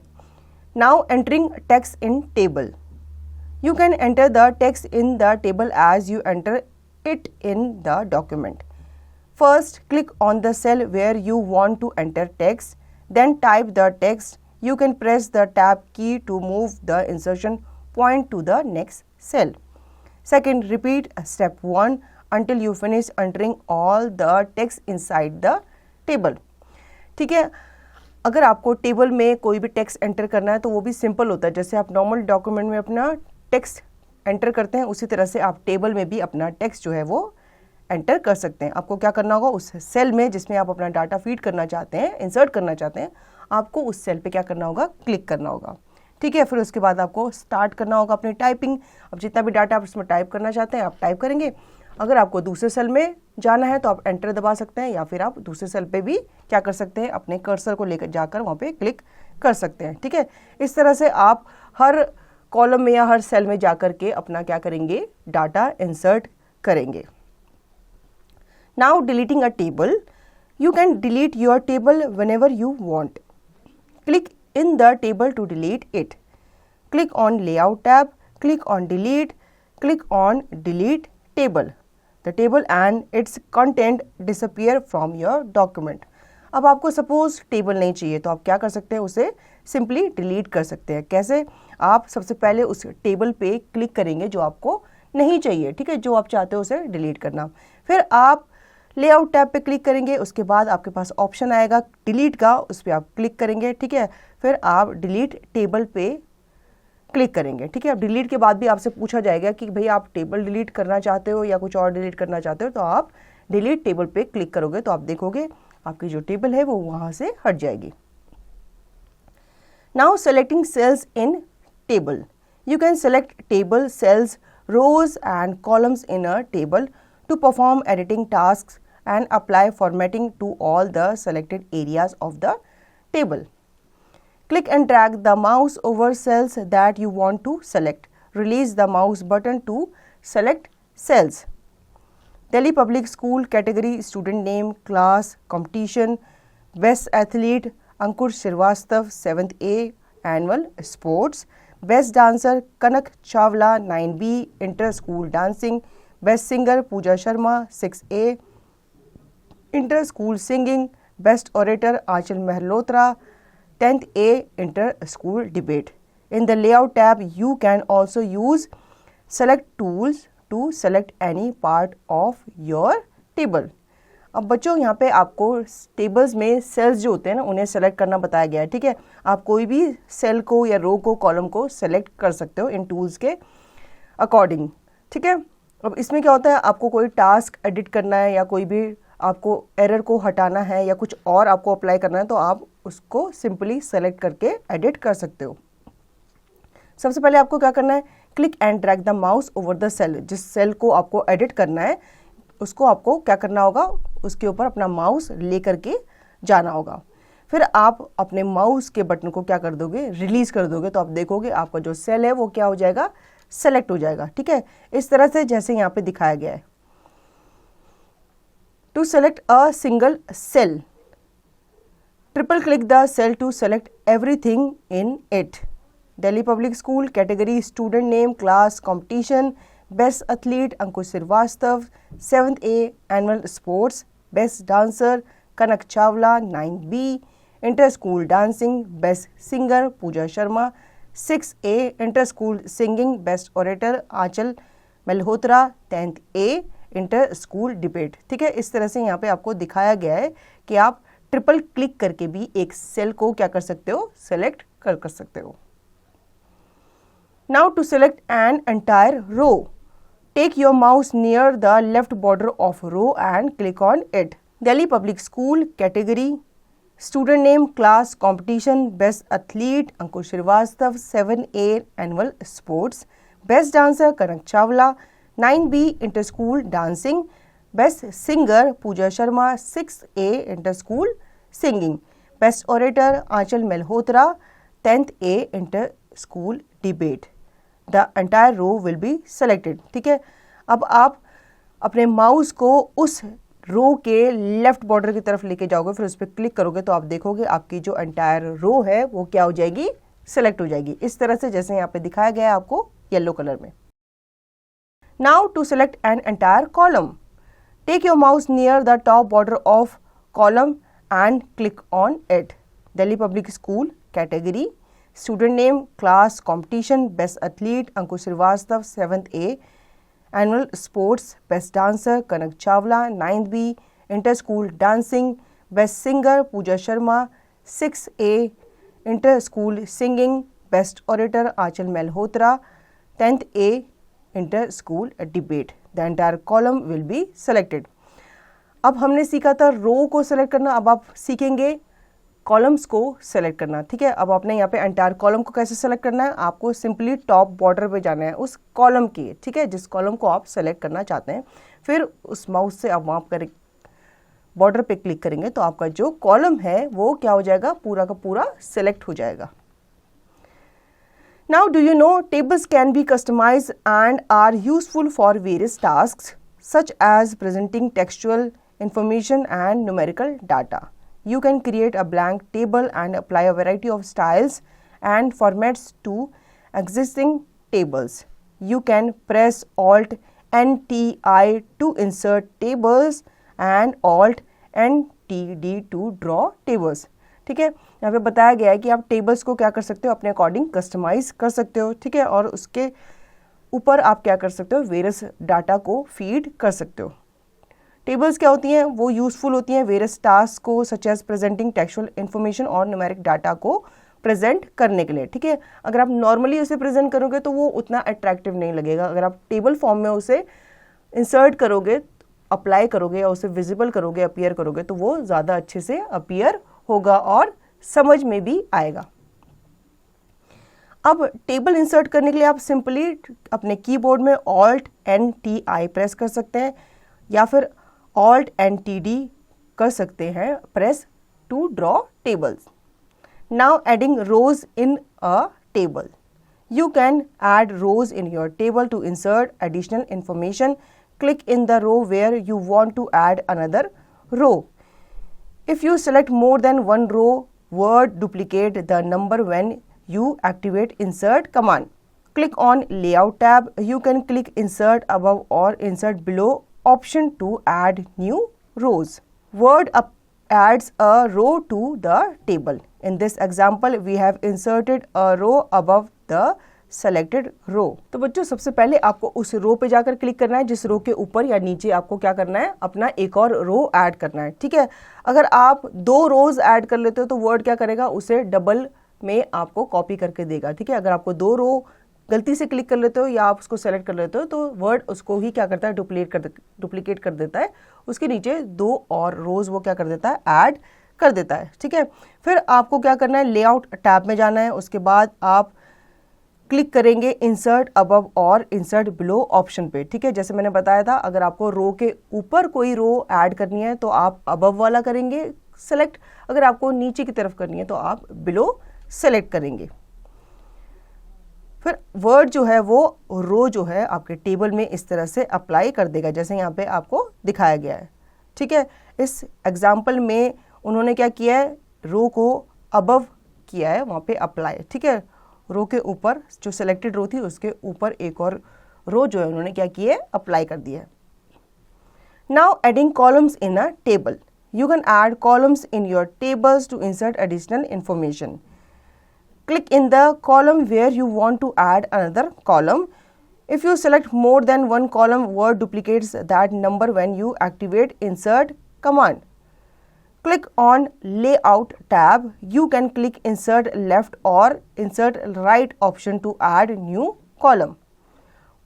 Now entering text in table. You can enter the text in the table as you enter it in the document. First, click on the cell where you want to enter text, then type the text. You can press the tab key to move the insertion point to the next cell. Second, repeat step 1 until you finish entering all the text inside the table. ठीक है, अगर आपको table में कोई भी text enter करना है तो वो भी सिंपल होता है. जैसे आप नॉर्मल डॉक्यूमेंट में अपना टेक्स्ट एंटर करते हैं उसी तरह से आप टेबल में भी अपना टेक्स्ट जो है वो एंटर कर सकते हैं। आपको क्या करना होगा, उस सेल में जिसमें आप अपना डाटा फीड करना चाहते हैं, इंसर्ट करना चाहते हैं, आपको उस सेल पे क्या करना होगा, क्लिक करना होगा। ठीक है, फिर उसके बाद आपको स्टार्ट करना होगा अपनी टाइपिंग। अब जितना भी डाटा आप उसमें टाइप करना चाहते हैं आप टाइप करेंगे। अगर आपको दूसरे सेल में जाना है तो आप एंटर दबा सकते हैं, या फिर आप दूसरे सेल पे भी क्या कर सकते हैं, अपने कर्सर को लेकर जाकर वहाँ पे क्लिक कर सकते हैं। ठीक है, इस तरह से आप हर कॉलम में या हर सेल में जाकर के अपना क्या करेंगे, डाटा इंसर्ट करेंगे। Now deleting a table, you can delete your table whenever you want. Click in the table to delete it. Click on layout tab, click on delete, click on delete table. The table and its content disappear from your document. अब आपको suppose table नहीं चाहिए तो आप क्या कर सकते हैं, उसे सिंपली डिलीट कर सकते हैं। कैसे, आप सबसे पहले उस टेबल पे क्लिक करेंगे जो आपको नहीं चाहिए, ठीक है, जो आप चाहते हो उसे डिलीट करना। फिर आप लेआउट टैब पे क्लिक करेंगे, उसके बाद आपके पास ऑप्शन आएगा डिलीट का, उस पर आप क्लिक करेंगे। ठीक है, फिर आप डिलीट टेबल पे क्लिक करेंगे। ठीक है, अब डिलीट के बाद भी आपसे पूछा जाएगा कि भाई आप टेबल डिलीट करना चाहते हो या कुछ और डिलीट करना चाहते हो, तो आप डिलीट टेबल पे क्लिक करोगे तो आप देखोगे आपकी जो टेबल है वो वहाँ से हट जाएगी। Now selecting cells in table, you can select table cells, rows and columns in a table to perform editing tasks and apply formatting to all the selected areas of the table. Click and drag the mouse over cells that you want to select. Release the mouse button to select cells. Delhi Public School category, student name, class, competition, best athlete, Ankur Srivastava, 7th A, annual sports. Best dancer Kanak Chawla, 9B, inter-school dancing. Best singer Pooja Sharma, 6A, inter-school singing. Best orator Aanchal Mehlotra, 10th A, inter-school debate. In the layout tab, you can also use select tools to select any part of your table. अब बच्चों यहाँ पे आपको tables में sales जो होते हैं ना उन्हें सेलेक्ट करना बताया गया है। ठीक है, आप कोई भी सेल को या रो को, कॉलम को सेलेक्ट कर सकते हो इन टूल्स के अकॉर्डिंग। ठीक है, अब इसमें क्या होता है, आपको कोई टास्क एडिट करना है या कोई भी आपको एरर को हटाना है या कुछ और आपको अप्लाई करना है तो आप उसको सिंपली सेलेक्ट करके एडिट कर सकते हो। सबसे पहले आपको क्या करना है, click and drag the mouse over the cell. जिस सेल को आपको एडिट करना है उसको आपको क्या करना होगा, उसके ऊपर अपना माउस लेकर के जाना होगा। फिर आप अपने माउस के बटन को क्या कर दोगे, रिलीज कर दोगे, तो आप देखोगे आपका जो सेल है वो क्या हो जाएगा, सेलेक्ट हो जाएगा। ठीक है, इस तरह से जैसे यहाँ पे दिखाया गया है। To select a single cell, triple click the cell to select everything in it. Delhi public school category, student name, class, competition, best athlete Ankur Shrivastava, 7th A, annual sports. Best dancer Kanak Chawla, 9B, inter school dancing. Best singer Pooja Sharma, 6A, inter school singing. Best orator Aanchal Malhotra, 10th A, inter school debate. ठीक है, इस तरह से यहाँ पे आपको दिखाया गया है कि आप ट्रिपल क्लिक करके भी एक सेल को क्या कर सकते हो, सेलेक्ट कर सकते हो। Now to select an entire row, take your mouse near the left border of row and click on it. Delhi Public School category, student name, class, competition, best athlete Ankur Srivastava, 7A, annual sports. Best dancer Kanak Chawla, 9B, inter-school dancing. Best singer Pooja Sharma, 6A, inter-school singing. Best orator Aanchal Mehlotra, 10th A, inter-school debate. The entire row will be selected. ठीक है, अब आप अपने mouse को उस रो के left border की तरफ लेके जाओगे, फिर उस पर क्लिक करोगे तो आप देखोगे आपकी जो एंटायर रो है वो क्या हो जाएगी, सेलेक्ट हो जाएगी। इस तरह से जैसे यहाँ पे दिखाया गया है आपको येलो कलर में। Now to select an entire column, take your mouse near the top border of column and click on it. Delhi public school category, student name, class, competition, best athlete Ankur Srivastava, 7th A, annual sports. Best dancer Kanak Chawla, 9th B, inter-school dancing. Best singer Pooja Sharma, 6A, inter-school singing. Best orator Aanchal Mehlotra, 10th A, inter-school debate. The entire column will be selected. अब हमने सीखा था रो को select करना, अब आप सीखेंगे columns को सेलेक्ट करना। ठीक है, अब आपने यहाँ पे एंटायर कॉलम को कैसे सेलेक्ट करना है, आपको सिंपली टॉप बॉर्डर पे जाना है उस कॉलम की, ठीक है, जिस कॉलम को आप सेलेक्ट करना चाहते हैं। फिर उस माउस से आप वहाँ पर बॉर्डर पे क्लिक करेंगे तो आपका जो कॉलम है वो क्या हो जाएगा, पूरा का पूरा सेलेक्ट हो जाएगा। Now do you know tables can be customized and are useful for various tasks such as presenting textual information and numerical data. You can create a blank table and apply a variety of styles and formats to existing tables. You can press Alt NTI to insert tables and Alt NTD to draw tables. ठीक है, यहाँ पे बताया गया है कि आप tables को क्या कर सकते हो, अपने अकॉर्डिंग कस्टमाइज कर सकते हो। ठीक है, और उसके ऊपर आप क्या कर सकते हो, वेरियस डाटा को फीड कर सकते हो। टेबल्स क्या होती हैं, वो यूजफुल होती हैं वेरियस टास्क को such as presenting textual information और न्यूमेरिक डाटा को प्रेजेंट करने के लिए। ठीक है, अगर आप नॉर्मली उसे प्रेजेंट करोगे तो वो उतना अट्रैक्टिव नहीं लगेगा। अगर आप टेबल फॉर्म में उसे इंसर्ट करोगे, अप्लाई करोगे या उसे विजिबल करोगे, अपीयर करोगे, तो वो ज़्यादा अच्छे से अपीयर होगा और समझ में भी आएगा। अब टेबल इंसर्ट करने के लिए आप सिंपली अपने कीबोर्ड में Alt NTI प्रेस कर सकते हैं या फिर Alt NTD कर सकते हैं press to draw tables. Now adding rows in a table. You can add rows in your table to insert additional information. Click in the row where you want to add another row. If you select more than one row, Word duplicate the number when you activate Insert command. Click on Layout tab. You can click Insert above or Insert below option to add new rows. Word adds a row to the table. In this example, we have inserted a row above the selected row. तो बच्चों सबसे पहले आपको उस रो पे जाकर click करना है जिस रो के ऊपर या नीचे आपको क्या करना है, अपना एक और रो ऐड करना है। ठीक है, अगर आप 2 रोज ऐड कर लेते हो तो वर्ड क्या करेगा, उसे डबल में आपको कॉपी करके देगा। ठीक है, अगर आपको 2 रो गलती से क्लिक कर लेते हो या आप उसको सेलेक्ट कर लेते हो तो वर्ड उसको ही क्या करता है, डुप्लीकेट कर देता है, उसके नीचे 2 और रोज वो क्या कर देता है, ऐड कर देता है। ठीक है, फिर आपको क्या करना है, लेआउट टैब में जाना है, उसके बाद आप क्लिक करेंगे इंसर्ट अबव और इंसर्ट बिलो ऑप्शन पे। ठीक है, जैसे मैंने बताया था, अगर आपको रो के ऊपर कोई रो ऐड करनी है तो आप अबव वाला करेंगे सेलेक्ट, अगर आपको नीचे की तरफ करनी है तो आप बिलो सेलेक्ट करेंगे। फिर वर्ड जो है वो रो जो है आपके टेबल में इस तरह से अप्लाई कर देगा जैसे यहाँ पे आपको दिखाया गया है। ठीक है, इस एग्जाम्पल में उन्होंने क्या किया है, रो को अबव किया है, वहाँ पे अप्लाई। ठीक है, रो के ऊपर जो सिलेक्टेड रो थी उसके ऊपर एक और रो जो है उन्होंने क्या किया है, अप्लाई कर दिया है। Now adding columns in a table. You can add columns in your tables two insert additional information. Click in the column where you want to add another column. If you select more than one column, Word duplicates that number when you activate Insert command. Click on Layout tab. You can click Insert left or Insert right option to add new column.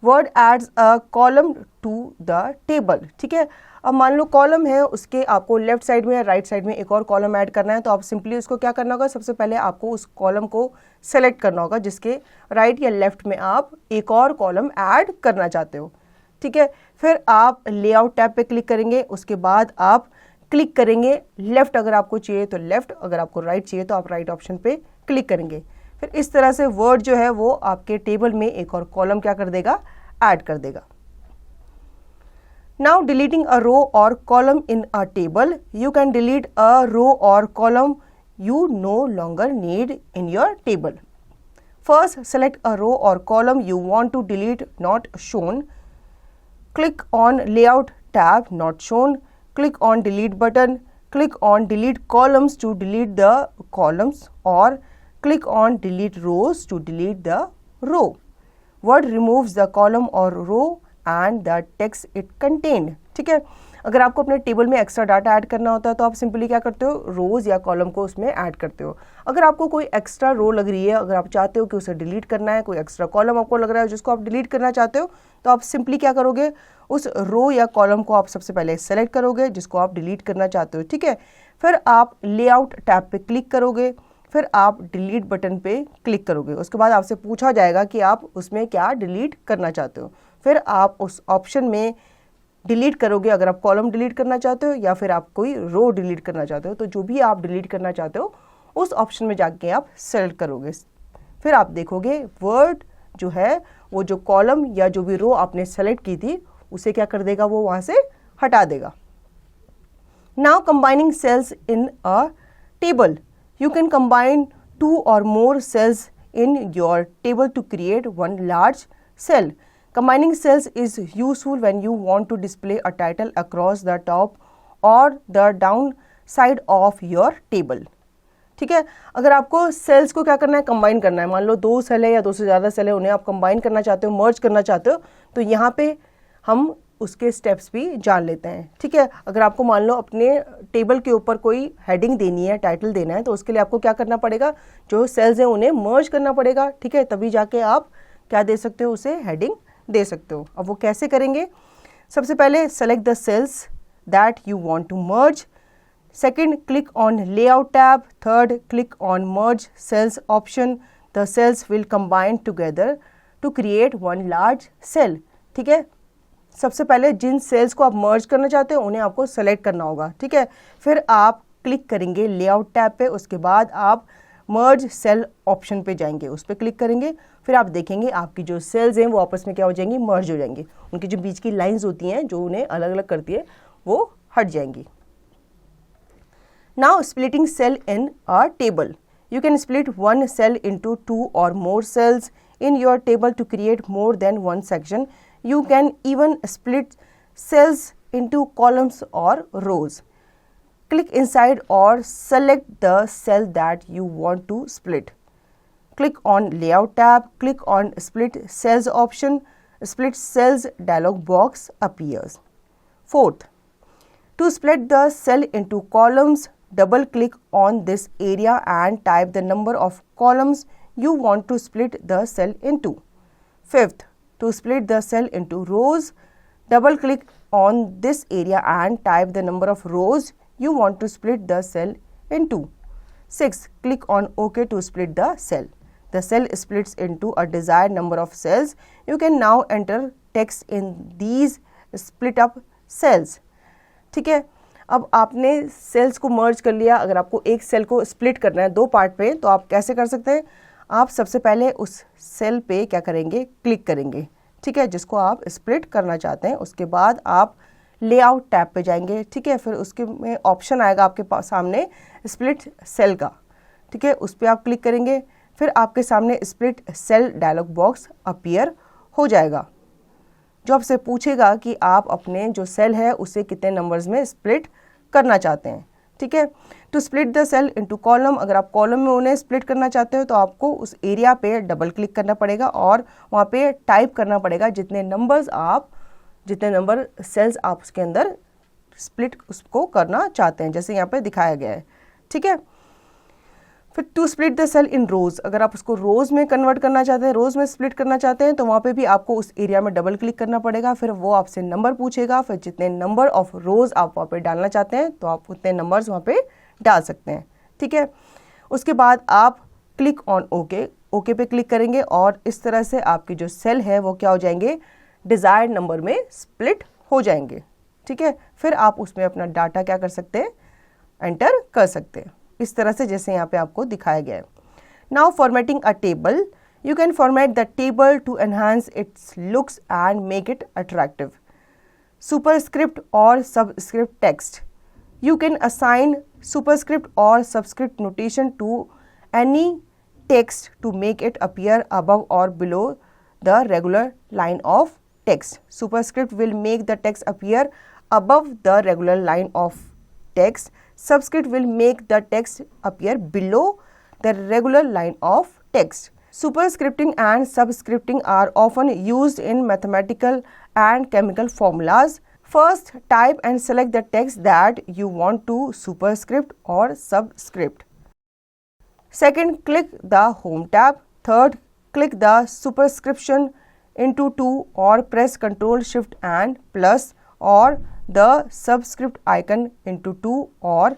Word adds a column to the table. ठीक है, अब मान लो column है, उसके आपको left side में या right side में एक और कॉलम ऐड करना है, तो आप सिंपली उसको क्या करना होगा, सबसे पहले आपको उस कॉलम को सेलेक्ट करना होगा जिसके राइट या लेफ्ट में आप एक और कॉलम ऐड करना चाहते हो। ठीक है, फिर आप लेआउट टैब पे क्लिक करेंगे, उसके बाद आप क्लिक करेंगे लेफ्ट, अगर आपको चाहिए तो लेफ्ट, अगर आपको राइट चाहिए तो आप राइट ऑप्शन पे क्लिक करेंगे। फिर इस तरह से वर्ड जो है वो आपके टेबल में एक और कॉलम क्या कर देगा, ऐड कर देगा। Now deleting a row or column in a table. You can delete a row or column you no longer need in your table. First, select a row or column you want to delete, not shown. Click on Layout tab, not shown. Click on Delete button. Click on Delete columns to delete the columns, or click on Delete rows to delete the row. Word removes the column or row and the text it contained. ठीक है, अगर आपको अपने table में extra data add करना होता है तो आप सिंपली क्या करते हो, रोज़ या कॉलम को उसमें ऐड करते हो। अगर आपको कोई एक्स्ट्रा रो लग रही है, अगर आप चाहते हो कि उसे डिलीट करना है, कोई एक्स्ट्रा कॉलम आपको लग रहा है जिसको आप डिलीट करना चाहते हो, तो आप सिंपली क्या करोगे, उस रो या कॉलम को आप सबसे पहले सेलेक्ट करोगे जिसको आप डिलीट करना चाहते हो, ठीक है। फिर आप लेआउट टैब पे क्लिक करोगे, फिर आप डिलीट बटन पे क्लिक करोगे। उसके बाद आपसे पूछा जाएगा कि आप उसमें क्या डिलीट करना चाहते हो। फिर आप उस ऑप्शन में डिलीट करोगे, अगर आप कॉलम डिलीट करना चाहते हो या फिर आप कोई रो डिलीट करना चाहते हो, तो जो भी आप डिलीट करना चाहते हो उस ऑप्शन में जाके आप सेलेक्ट करोगे। फिर आप देखोगे वर्ड जो है वो जो कॉलम या जो भी रो आपने सेलेक्ट की थी उसे क्या कर देगा, वो वहाँ से हटा देगा। Now combining cells in a table, you can combine 2 or more cells in your table to create one large cell. Combining cells is useful when you want to display a title across the top or the down side of your table. ठीक है, अगर आपको sales को क्या करना है, combine करना है, मान लो 2 सेल है या 2 से ज़्यादा सेल है, उन्हें आप कंबाइन करना चाहते हो, मर्ज करना चाहते हो, तो यहाँ पे हम उसके स्टेप्स भी जान लेते हैं। ठीक है, अगर आपको मान लो अपने टेबल के ऊपर कोई हेडिंग देनी है, टाइटल देना है, तो उसके लिए आपको क्या करना पड़ेगा, जो सेल्स हैं उन्हें मर्ज करना पड़ेगा। ठीक है, तभी जाके आप क्या दे सकते हो, उसे हेडिंग दे सकते हो। अब वो कैसे करेंगे, सबसे पहले select the cells that you want to merge, second click on layout tab, third click on merge cells option, the cells will combine together to create one large cell. ठीक है, सबसे पहले जिन सेल्स को आप मर्ज करना चाहते हो उन्हें आपको सेलेक्ट करना होगा। ठीक है, फिर आप क्लिक करेंगे लेआउट टैब पे, उसके बाद आप मर्ज सेल ऑप्शन पे जाएंगे, उस पर क्लिक करेंगे, फिर आप देखेंगे आपकी जो सेल्स हैं वो आपस में क्या हो जाएंगी, मर्ज हो जाएंगी। उनकी जो बीच की लाइंस होती हैं जो उन्हें अलग अलग करती है वो हट जाएंगी। Now splitting cell in a table, you can split one cell into 2 or more cells in your table to create more than one section. You can even split cells into columns or rows. Click inside or select the cell that you want to split. Click on Layout tab, click on Split Cells option. Split Cells dialog box appears. Fourth, to split the cell into columns, double click on this area and type the number of columns you want to split the cell into. Fifth, to split the cell into rows, double click on this area and type the number of rows you want to split the cell into. Sixth, click on OK to split the cell. The cell splits into a desired number of cells. You can now enter text in these split up cells. ठीक है, अब आपने sales को मर्ज कर लिया। अगर आपको एक सेल को स्प्लिट करना है 2 पार्ट पे, तो आप कैसे कर सकते हैं, आप सबसे पहले उस सेल पे क्या करेंगे, क्लिक करेंगे। ठीक है, जिसको आप स्प्लिट करना चाहते हैं। उसके बाद आप लेआउट टैब पे जाएंगे। ठीक है, फिर उसके में ऑप्शन आएगा आपके पास सामने स्प्लिट सेल का। ठीक है, उस पर आप क्लिक करेंगे, फिर आपके सामने split cell dialog box appear हो जाएगा, जो आपसे पूछेगा कि आप अपने जो सेल है उसे कितने नंबर्स में स्प्लिट करना चाहते हैं। ठीक है, to split the cell into column, अगर आप कॉलम में उन्हें स्प्लिट करना चाहते हो तो आपको उस एरिया पे डबल क्लिक करना पड़ेगा और वहाँ पे टाइप करना पड़ेगा जितने नंबर सेल्स आप उसके अंदर स्प्लिट उसको करना चाहते हैं, जैसे यहाँ पे दिखाया गया है। ठीक है, फिर टू स्प्लिट द सेल इन रोज, अगर आप उसको रोज में कन्वर्ट करना चाहते हैं, रोज में स्प्लिट करना चाहते हैं, तो वहाँ पे भी आपको उस एरिया में डबल क्लिक करना पड़ेगा। फिर वो आपसे नंबर पूछेगा, फिर जितने नंबर ऑफ रोज आप वहाँ पे डालना चाहते हैं तो आप उतने नंबर्स वहाँ पे डाल सकते हैं। ठीक है, उसके बाद आप क्लिक ऑन ओके पे क्लिक करेंगे और इस तरह से आपकी जो सेल है वो क्या हो जाएंगे, डिज़ायर्ड नंबर में स्प्लिट हो जाएंगे। ठीक है, फिर आप उसमें अपना डाटा क्या कर सकते हैं, एंटर कर सकते हैं, इस तरह से जैसे यहाँ पे आपको दिखाया गया है। Now formatting a table, you can format the table to enhance its looks and make it attractive. Superscript और subscript text, you can assign superscript or subscript notation to any text to make it appear above or below the regular line of text. Superscript will make the text appear above the regular line of text. Subscript will make the text appear below the regular line of text. Superscripting and subscripting are often used in mathematical and chemical formulas. First, type and select the text that you want to superscript or subscript. Second, click the Home tab. Third, click the superscription into to or press Ctrl Shift and plus or the subscript icon into to or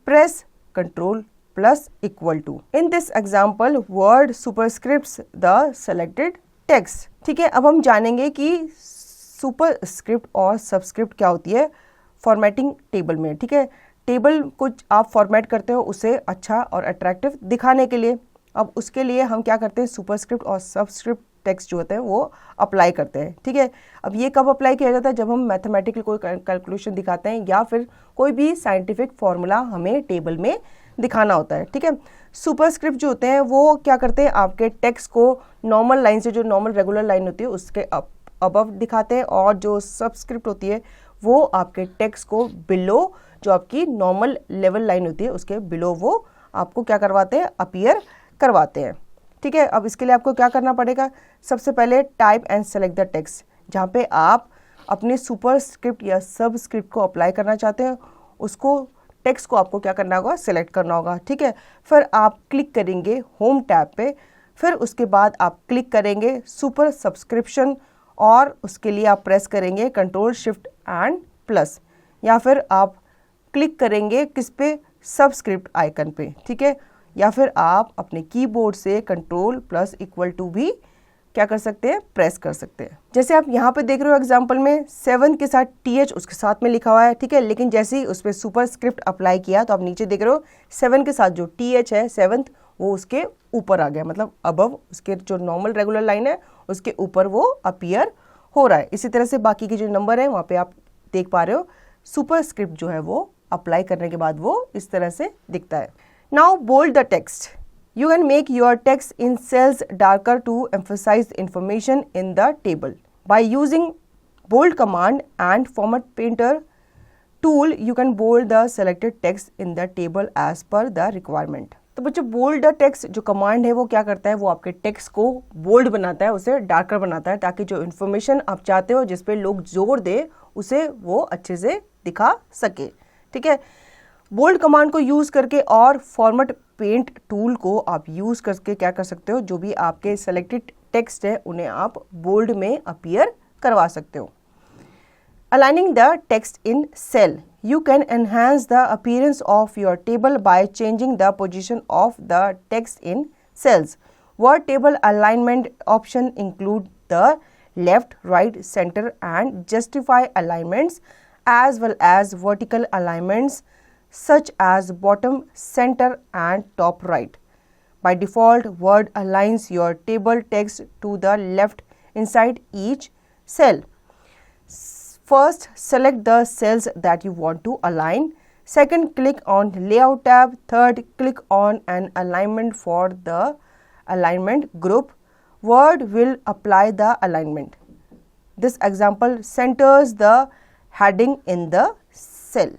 press Ctrl plus equal to. In this example, Word superscripts the selected text. ठीक है, अब हम जानेंगे कि superscript और subscript क्या होती है फॉर्मेटिंग टेबल में. ठीक है, टेबल को आप फॉर्मेट करते हो उसे अच्छा और अट्रैक्टिव दिखाने के लिए. अब उसके लिए हम क्या करते हैं, सुपरस्क्रिप्ट और सबस्क्रिप्ट टेक्स्ट जो होते हैं वो अप्लाई करते हैं. ठीक है, अब ये कब अप्लाई किया जाता है, जब हम मैथमेटिकल कोई कैलकुलेशन दिखाते हैं या फिर कोई भी साइंटिफिक फॉर्मूला हमें टेबल में दिखाना होता है. ठीक है, सुपरस्क्रिप्ट जो होते हैं वो क्या करते हैं, आपके टेक्स्ट को नॉर्मल लाइन से, जो नॉर्मल रेगुलर लाइन होती है उसके अबव दिखाते हैं, और जो सबस्क्रिप्ट होती है वो आपके टेक्स्ट को बिलो, जो आपकी नॉर्मल लेवल लाइन होती है उसके बिलो वो आपको क्या करवाते हैं, अपीयर करवाते हैं. ठीक है, अब इसके लिए आपको क्या करना पड़ेगा, सबसे पहले type and select the text. जहाँ पे आप अपने सुपरस्क्रिप्ट या सबस्क्रिप्ट को अप्लाई करना चाहते हैं उसको टेक्स्ट को आपको क्या करना होगा, सेलेक्ट करना होगा. ठीक है, फिर आप क्लिक करेंगे होम टैब पे, फिर उसके बाद आप क्लिक करेंगे सुपर सब्सक्रिप्शन और उसके लिए आप प्रेस करेंगे कंट्रोल शिफ्ट एंड प्लस, या फिर आप क्लिक करेंगे किस पे, सबस्क्रिप्ट आइकन पे. ठीक है, या फिर आप अपने कीबोर्ड से कंट्रोल प्लस इक्वल टू भी क्या कर सकते हैं, प्रेस कर सकते हैं. जैसे आप यहाँ पे देख रहे हो एग्जांपल में 7 के साथ TH उसके साथ में लिखा हुआ है. ठीक है, लेकिन जैसे ही उस पर सुपरस्क्रिप्ट अप्लाई किया तो आप नीचे देख रहे हो 7 के साथ जो TH है 7th वो उसके ऊपर आ गया, मतलब अबव उसके जो नॉर्मल रेगुलर लाइन है उसके ऊपर वो अपीयर हो रहा है. इसी तरह से बाकी के जो नंबर है वहाँ पे आप देख पा रहे हो सुपरस्क्रिप्ट जो है वो अप्लाई करने के बाद वो इस तरह से दिखता है. Now bold the text. You can make your text in cells darker to emphasize information in the table. By using bold command and format painter tool, you can bold the selected text in the table as per the requirement. तो बच्चों bold the text जो command है वो क्या करता है, वो आपके टेक्स्ट को बोल्ड बनाता है, उसे डार्कर बनाता है, ताकि जो इन्फॉर्मेशन आप चाहते हो जिस पे लोग जोर दे उसे वो अच्छे से दिखा सके. ठीक है, बोल्ड कमांड को यूज़ करके और फॉर्मेट पेंट टूल को आप यूज़ करके क्या कर सकते हो, जो भी आपके सेलेक्टेड टेक्स्ट है उन्हें आप बोल्ड में अपीयर करवा सकते हो. Aligning the text in cell. You can enhance the appearance of your table by changing the position of the text in cells. Word table alignment option include the left, right, center and justify alignments as well as vertical alignments such as bottom, center and top right. By default, Word aligns your table text to the left inside each cell. First, select the cells that you want to align. Second, click on Layout tab. Third, click on an alignment for the alignment group. Word will apply the alignment. This example centers the heading in the cell.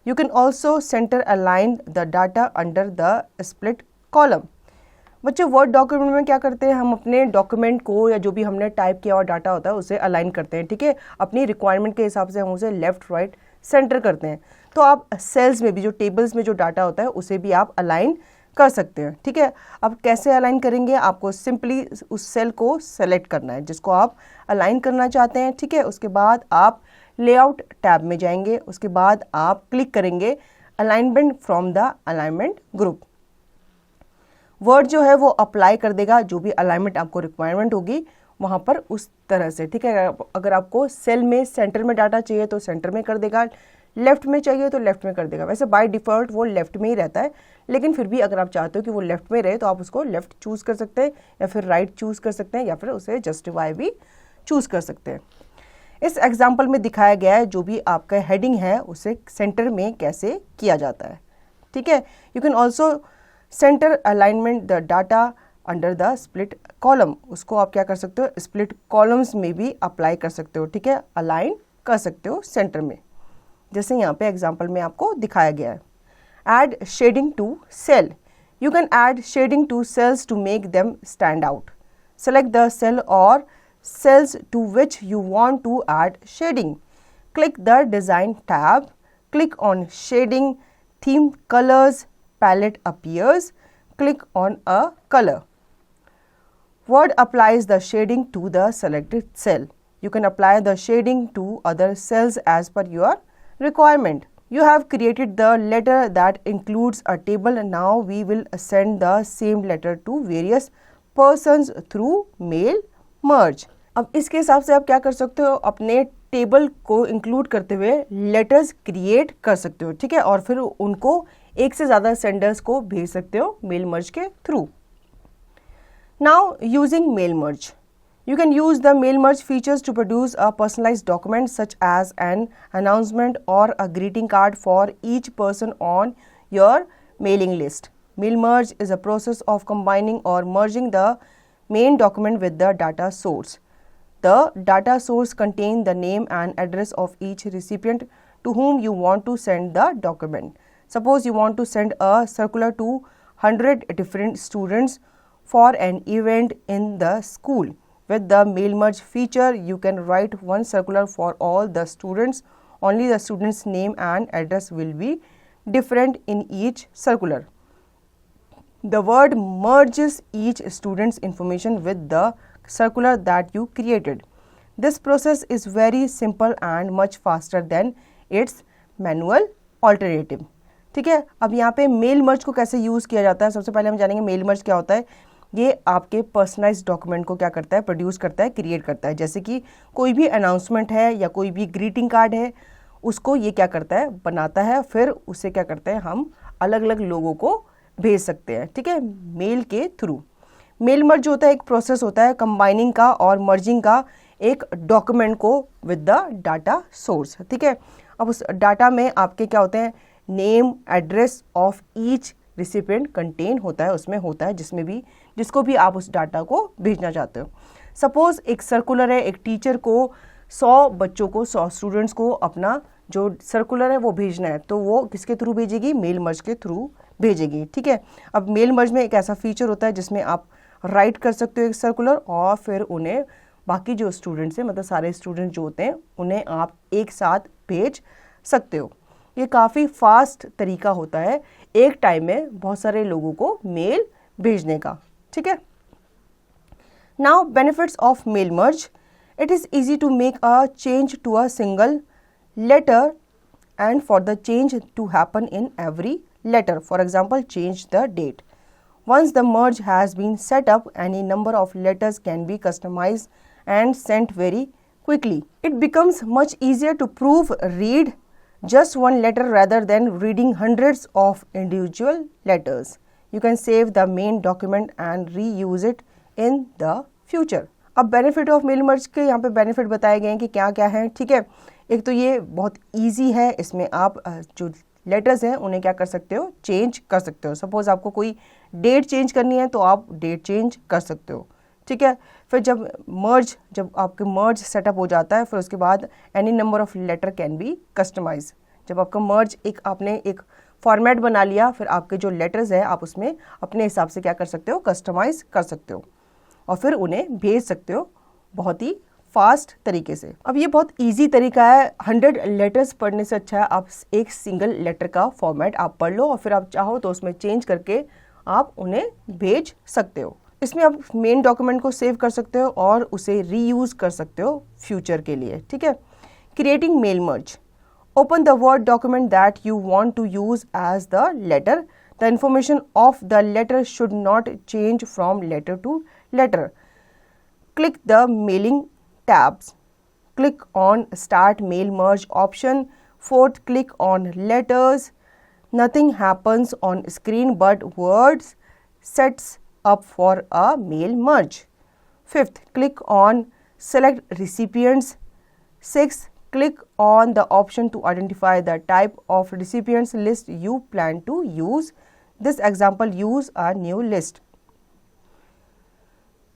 You can also center align the data under the split column. बच्चों word document में क्या करते हैं, हम अपने document को या जो भी हमने टाइप किया हुआ डाटा होता है उसे अलाइन करते हैं. ठीक है, अपनी रिक्वायरमेंट के हिसाब से हम उसे लेफ्ट, राइट, सेंटर करते हैं. तो आप सेल्स में भी, जो टेबल्स में जो डाटा होता है उसे भी आप अलाइन कर सकते हैं. ठीक है, अब कैसे अलाइन करेंगे, आपको सिंपली उस सेल को सेलेक्ट करना है जिसको आप अलाइन करना चाहते हैं. ठीक है, उसके बाद आप लेआउट टैब में जाएंगे, उसके बाद आप क्लिक करेंगे alignment from the alignment group. Word जो है वो अप्लाई कर देगा जो भी अलाइनमेंट आपको रिक्वायरमेंट होगी वहाँ पर उस तरह से. ठीक है, अगर आपको सेल में सेंटर में डाटा चाहिए तो सेंटर में कर देगा, लेफ्ट में चाहिए तो लेफ्ट में कर देगा. वैसे बाय डिफ़ॉल्ट वो लेफ्ट में ही रहता है, लेकिन फिर भी अगर आप चाहते हो कि वो लेफ्ट में रहे तो आप उसको लेफ्ट चूज़ कर सकते हैं या फिर राइट चूज़ कर सकते हैं या फिर उसे जस्टिफाई भी चूज़ कर सकते हैं. इस एग्जाम्पल में दिखाया गया है जो भी आपका हेडिंग है उसे सेंटर में कैसे किया जाता है. ठीक है, you can also centre alignment the data under the split column. उसको आप क्या कर सकते हो, स्प्लिट कॉलम्स में भी अप्लाई कर सकते हो. ठीक है, अलाइन कर सकते हो सेंटर में, जैसे यहाँ पे एग्जांपल में आपको दिखाया गया है. Add shading to cell. You can add shading to cells to make them stand out. Select the cell और cells to which you want to add shading. Click the Design tab. Click on Shading, Theme Colors, Palette appears. Click on a color. Word applies the shading to the selected cell. You can apply the shading to other cells as per your requirement. You have created the letter that includes a table. Now we will send the same letter to various persons through mail merge. अब इसके हिसाब से आप क्या कर सकते हो, अपने टेबल को इंक्लूड करते हुए लेटर्स क्रिएट कर सकते हो, ठीक है, और फिर उनको एक से ज़्यादा सेंडर्स को भेज सकते हो मेल मर्ज के through. Now using mail merge. You can use the mail merge features to produce a personalized document such as an announcement or a greeting card for each person on your mailing list. Mail merge is a process of combining or merging the main document with the data source. The data source contains the name and address of each recipient to whom you want to send the document. Suppose you want to send a circular to 100 different students for an event in the school. With the mail merge feature, you can write one circular for all the students. Only the student's name and address will be different in each circular. The word merges each student's information with the circular that you created. This process is very simple and much faster than its manual alternative. ठीक है, अब यहाँ पे mail merge को कैसे use किया जाता है, सबसे पहले हम जानेंगे मेल मर्ज क्या होता है. ये आपके पर्सनलाइज्ड डॉक्यूमेंट को क्या करता है, प्रोड्यूस करता है, क्रिएट करता है. जैसे कि कोई भी अनाउंसमेंट है या कोई भी ग्रीटिंग कार्ड है, उसको ये क्या करता है, बनाता है, फिर उसे क्या करते हैं, हम अलग अलग लोगों को भेज सकते हैं, ठीक है, मेल के थ्रू. मेल मर्ज होता है एक प्रोसेस होता है कंबाइनिंग का और मर्जिंग का एक डॉक्यूमेंट को विद द डाटा सोर्स, ठीक है. अब उस डाटा में आपके क्या होते हैं, name address of each recipient contain होता है, उसमें होता है जिसको भी आप उस डाटा को भेजना चाहते हो. सपोज एक सर्कुलर है, एक टीचर को 100 बच्चों को 100 स्टूडेंट्स को अपना जो सर्कुलर है वो भेजना है, तो वो किसके थ्रू भेजेगी, मेल मर्ज के थ्रू भेजेगी, ठीक है. अब मेल मर्ज में एक ऐसा फीचर होता है जिसमें आप राइट कर सकते हो एक सर्कुलर और फिर उन्हें बाकी जो स्टूडेंट्स हैं, मतलब सारे स्टूडेंट जो होते हैं, उन्हें आप एक साथ भेज सकते हो. ये काफ़ी फास्ट तरीका होता है एक टाइम में बहुत सारे लोगों को मेल भेजने का, ठीक है. Now benefits of mail merge. It is easy to make a change to a single letter and for the change to happen in every letter. For example, change the date. Once the merge has been set up, any number of letters can be customized and sent very quickly. It becomes much easier to read just one letter rather than reading hundreds of individual letters. You can save the main document and reuse it in the future. अब benefit of mail मर्ज के यहाँ पे benefit बताए गए हैं कि क्या क्या है, ठीक है. एक तो ये बहुत इजी है, इसमें आप जो लेटर्स हैं उन्हें क्या कर सकते हो, चेंज कर सकते हो. सपोज आपको कोई डेट चेंज करनी है तो आप डेट चेंज कर सकते हो, ठीक है. फिर जब आपके मर्ज सेटअप हो जाता है, फिर उसके बाद any number of letter can be customize. जब आपका मर्ज आपने एक फॉर्मेट बना लिया, फिर आपके जो लेटर्स हैं आप उसमें अपने हिसाब से क्या कर सकते हो, कस्टमाइज कर सकते हो और फिर उन्हें भेज सकते हो बहुत ही फास्ट तरीके से. अब ये बहुत इजी तरीका है. 100 लेटर्स पढ़ने से अच्छा है आप एक सिंगल लेटर का फॉर्मेट आप पढ़ लो और फिर आप चाहो तो उसमें चेंज करके आप उन्हें भेज सकते हो. इसमें आप मेन डॉक्यूमेंट को सेव कर सकते हो और उसे रीयूज कर सकते हो फ्यूचर के लिए, ठीक है. Creating mail merge. Open the word document that you want to use as the letter. The information of the letter should not change from letter to letter. Click the mailing tabs. Click on start mail merge option. Fourth, click on letters. Nothing happens on screen but words sets up for a mail merge. Fifth, click on select recipients. Sixth, click on the option to identify the type of recipients list you plan to use. This example use a new list.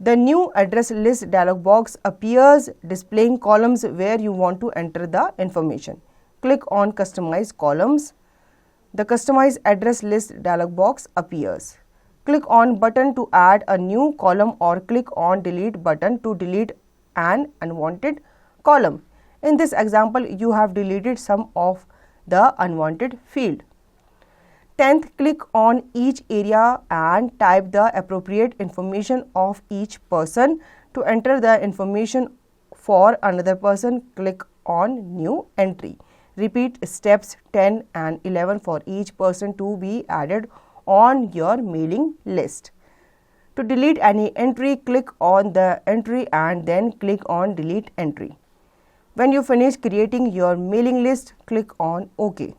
The new address list dialog box appears displaying columns where you want to enter the information. Click on customize columns. The customize address list dialog box appears. Click on button to add a new column or click on delete button to delete an unwanted column. In this example, you have deleted some of the unwanted field. 10th, click on each area and type the appropriate information of each person. To enter the information for another person, click on new entry. Repeat steps 10 and 11 for each person to be added on your mailing list. To delete any entry, click on the entry and then click on delete entry. When you finish creating your mailing list, click on OK.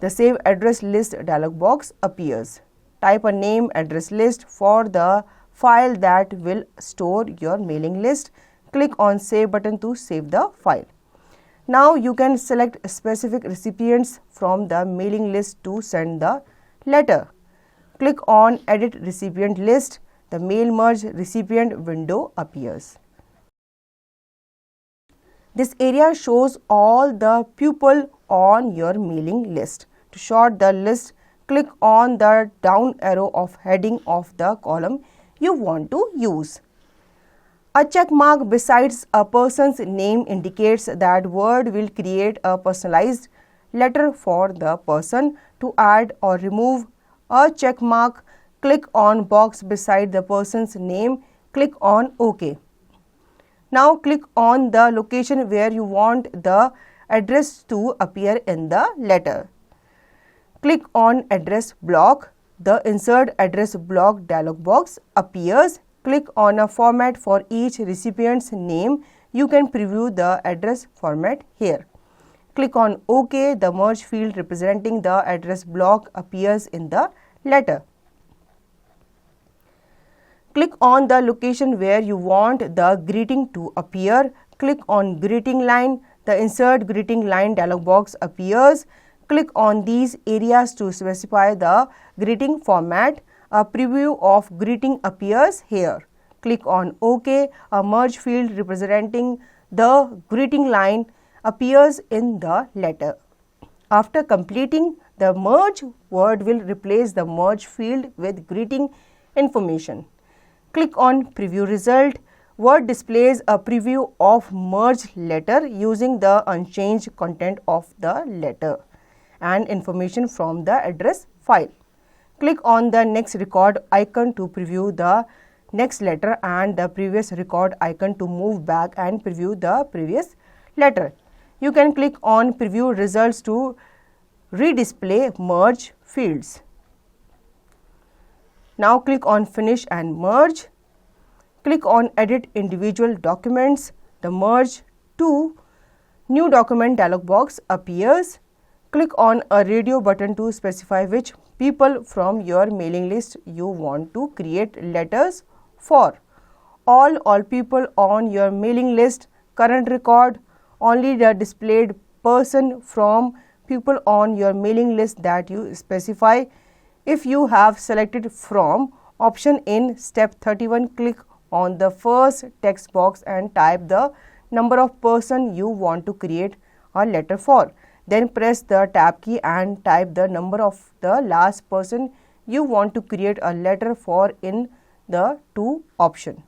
The Save Address List dialog box appears. Type a name address list for the file that will store your mailing list. Click on Save button to save the file. Now you can select specific recipients from the mailing list to send the letter. Click on Edit Recipient List. The Mail Merge Recipient window appears. This area shows all the people on your mailing list. To sort the list, click on the down arrow of heading of the column you want to use. A check mark besides a person's name indicates that Word will create a personalized letter for the person. To add or remove a check mark, click on box beside the person's name. Click on OK. Now click on the location where you want the address to appear in the letter. Click on Address Block. The Insert Address Block dialog box appears. Click on a format for each recipient's name. You can preview the address format here. Click on OK. The merge field representing the address block appears in the letter. Click on the location where you want the greeting to appear. Click on Greeting Line. The Insert Greeting Line dialog box appears. Click on these areas to specify the greeting format. A preview of greeting appears here. Click on OK. A merge field representing the greeting line appears in the letter. After completing the merge, Word will replace the merge field with greeting information. Click on Preview Result. Word displays a preview of merged letter using the unchanged content of the letter and information from the address file. Click on the next record icon to preview the next letter and the previous record icon to move back and preview the previous letter. You can click on Preview Results to redisplay merge fields. Now click on Finish and Merge. Click on Edit Individual Documents. The Merge to New Document dialog box appears. Click on a radio button to specify which people from your mailing list you want to create letters for. All people on your mailing list, current record, only the displayed person from people on your mailing list that you specify. If you have selected From option in step 31, click on the first text box and type the number of person you want to create a letter for. Then press the tab key and type the number of the last person you want to create a letter for in the To option.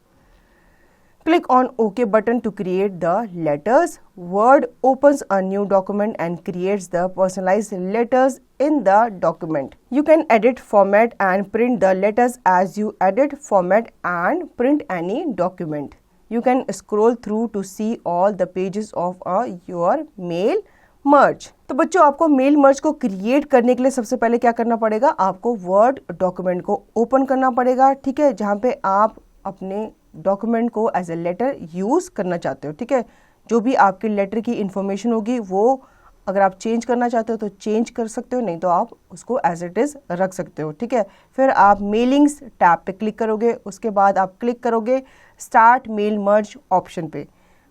Click on OK button to create the letters. Word opens a new document and creates the personalized letters in the document. You can edit, format and print the letters as you edit, format and print any document. You can scroll through to see all the pages of your mail merge. तो बच्चों, आपको mail merge को create करने के लिए सबसे पहले क्या करना पड़ेगा, आपको वर्ड डॉक्यूमेंट को ओपन करना पड़ेगा, ठीक है, जहाँ पे आप अपने डॉक्यूमेंट को एज ए लेटर यूज करना चाहते हो, ठीक है। जो भी आपकी लेटर की इंफॉर्मेशन होगी वो अगर आप चेंज करना चाहते हो तो चेंज कर सकते हो, नहीं तो आप उसको एज इट इज़ रख सकते हो, ठीक है। फिर आप मेलिंग्स टैब पे क्लिक करोगे, उसके बाद आप क्लिक करोगे स्टार्ट मेल मर्ज ऑप्शन पे,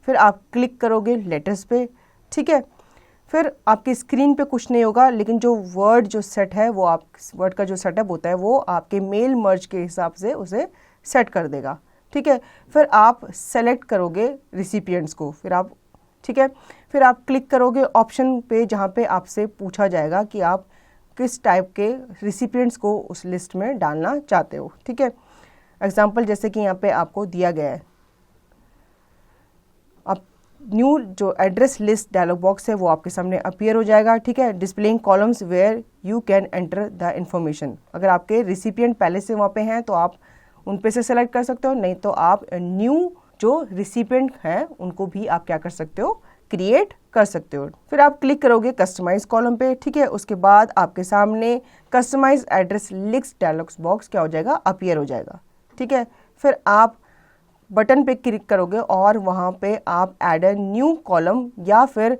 फिर आप क्लिक करोगे लेटर्स पे, ठीक है। फिर आपकी स्क्रीन पे कुछ नहीं होगा, लेकिन जो वर्ड जो सेट है वो आप वर्ड का जो सेटअप होता है वो आपके मेल मर्ज के हिसाब से उसे सेट कर देगा, ठीक है। फिर आप सेलेक्ट करोगे रिसिपिएंट्स को, फिर आप, ठीक है, फिर आप क्लिक करोगे ऑप्शन पे जहाँ पे आपसे पूछा जाएगा कि आप किस टाइप के रिसिपिएंट्स को उस लिस्ट में डालना चाहते हो, ठीक है। एग्जाम्पल जैसे कि यहाँ पे आपको दिया गया है, आप न्यू जो एड्रेस लिस्ट डायलॉग बॉक्स है वो आपके सामने अपीयर हो जाएगा, ठीक है। Displaying columns where you can enter the information. अगर आपके रिसिपिएंट पहले से वहाँ पे हैं तो आप उन पे से सेलेक्ट कर सकते हो, नहीं तो आप न्यू जो रिसिपिएंट हैं उनको भी आप क्या कर सकते हो, क्रिएट कर सकते हो। फिर आप क्लिक करोगे कस्टमाइज कॉलम पे, ठीक है। उसके बाद आपके सामने customize address list dialog box क्या हो जाएगा, अपीयर हो जाएगा, ठीक है। फिर आप बटन पे क्लिक करोगे और वहाँ पे आप ऐड अ न्यू कॉलम या फिर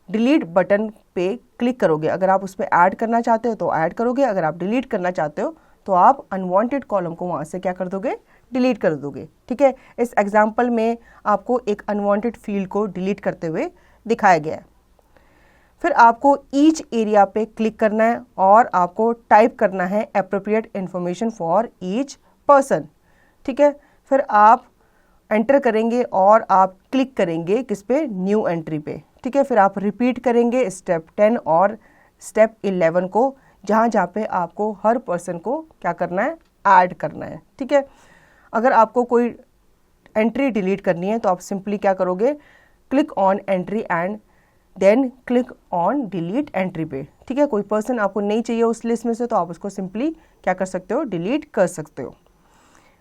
डिलीट बटन पे क्लिक करोगे। अगर आप उस पर ऐड करना चाहते हो तो ऐड करोगे, अगर आप डिलीट करना चाहते हो तो आप अनवांटेड कॉलम को वहाँ से क्या कर दोगे, डिलीट कर दोगे, ठीक है। इस एग्जाम्पल में आपको एक अनवांटेड फील्ड को डिलीट करते हुए दिखाया गया है। फिर आपको ईच एरिया पे क्लिक करना है और आपको टाइप करना है appropriate information for each person, ठीक है। फिर आप एंटर करेंगे और आप क्लिक करेंगे किस पे, न्यू एंट्री पे, ठीक है। फिर आप रिपीट करेंगे स्टेप 10 और स्टेप 11 को, जहाँ जहाँ पे आपको हर पर्सन को क्या करना है, ऐड करना है, ठीक है। अगर आपको कोई एंट्री डिलीट करनी है तो आप सिंपली क्या करोगे, click on entry and then click on delete entry पे, ठीक है। कोई पर्सन आपको नहीं चाहिए उस लिस्ट में से तो आप उसको सिंपली क्या कर सकते हो, डिलीट कर सकते हो।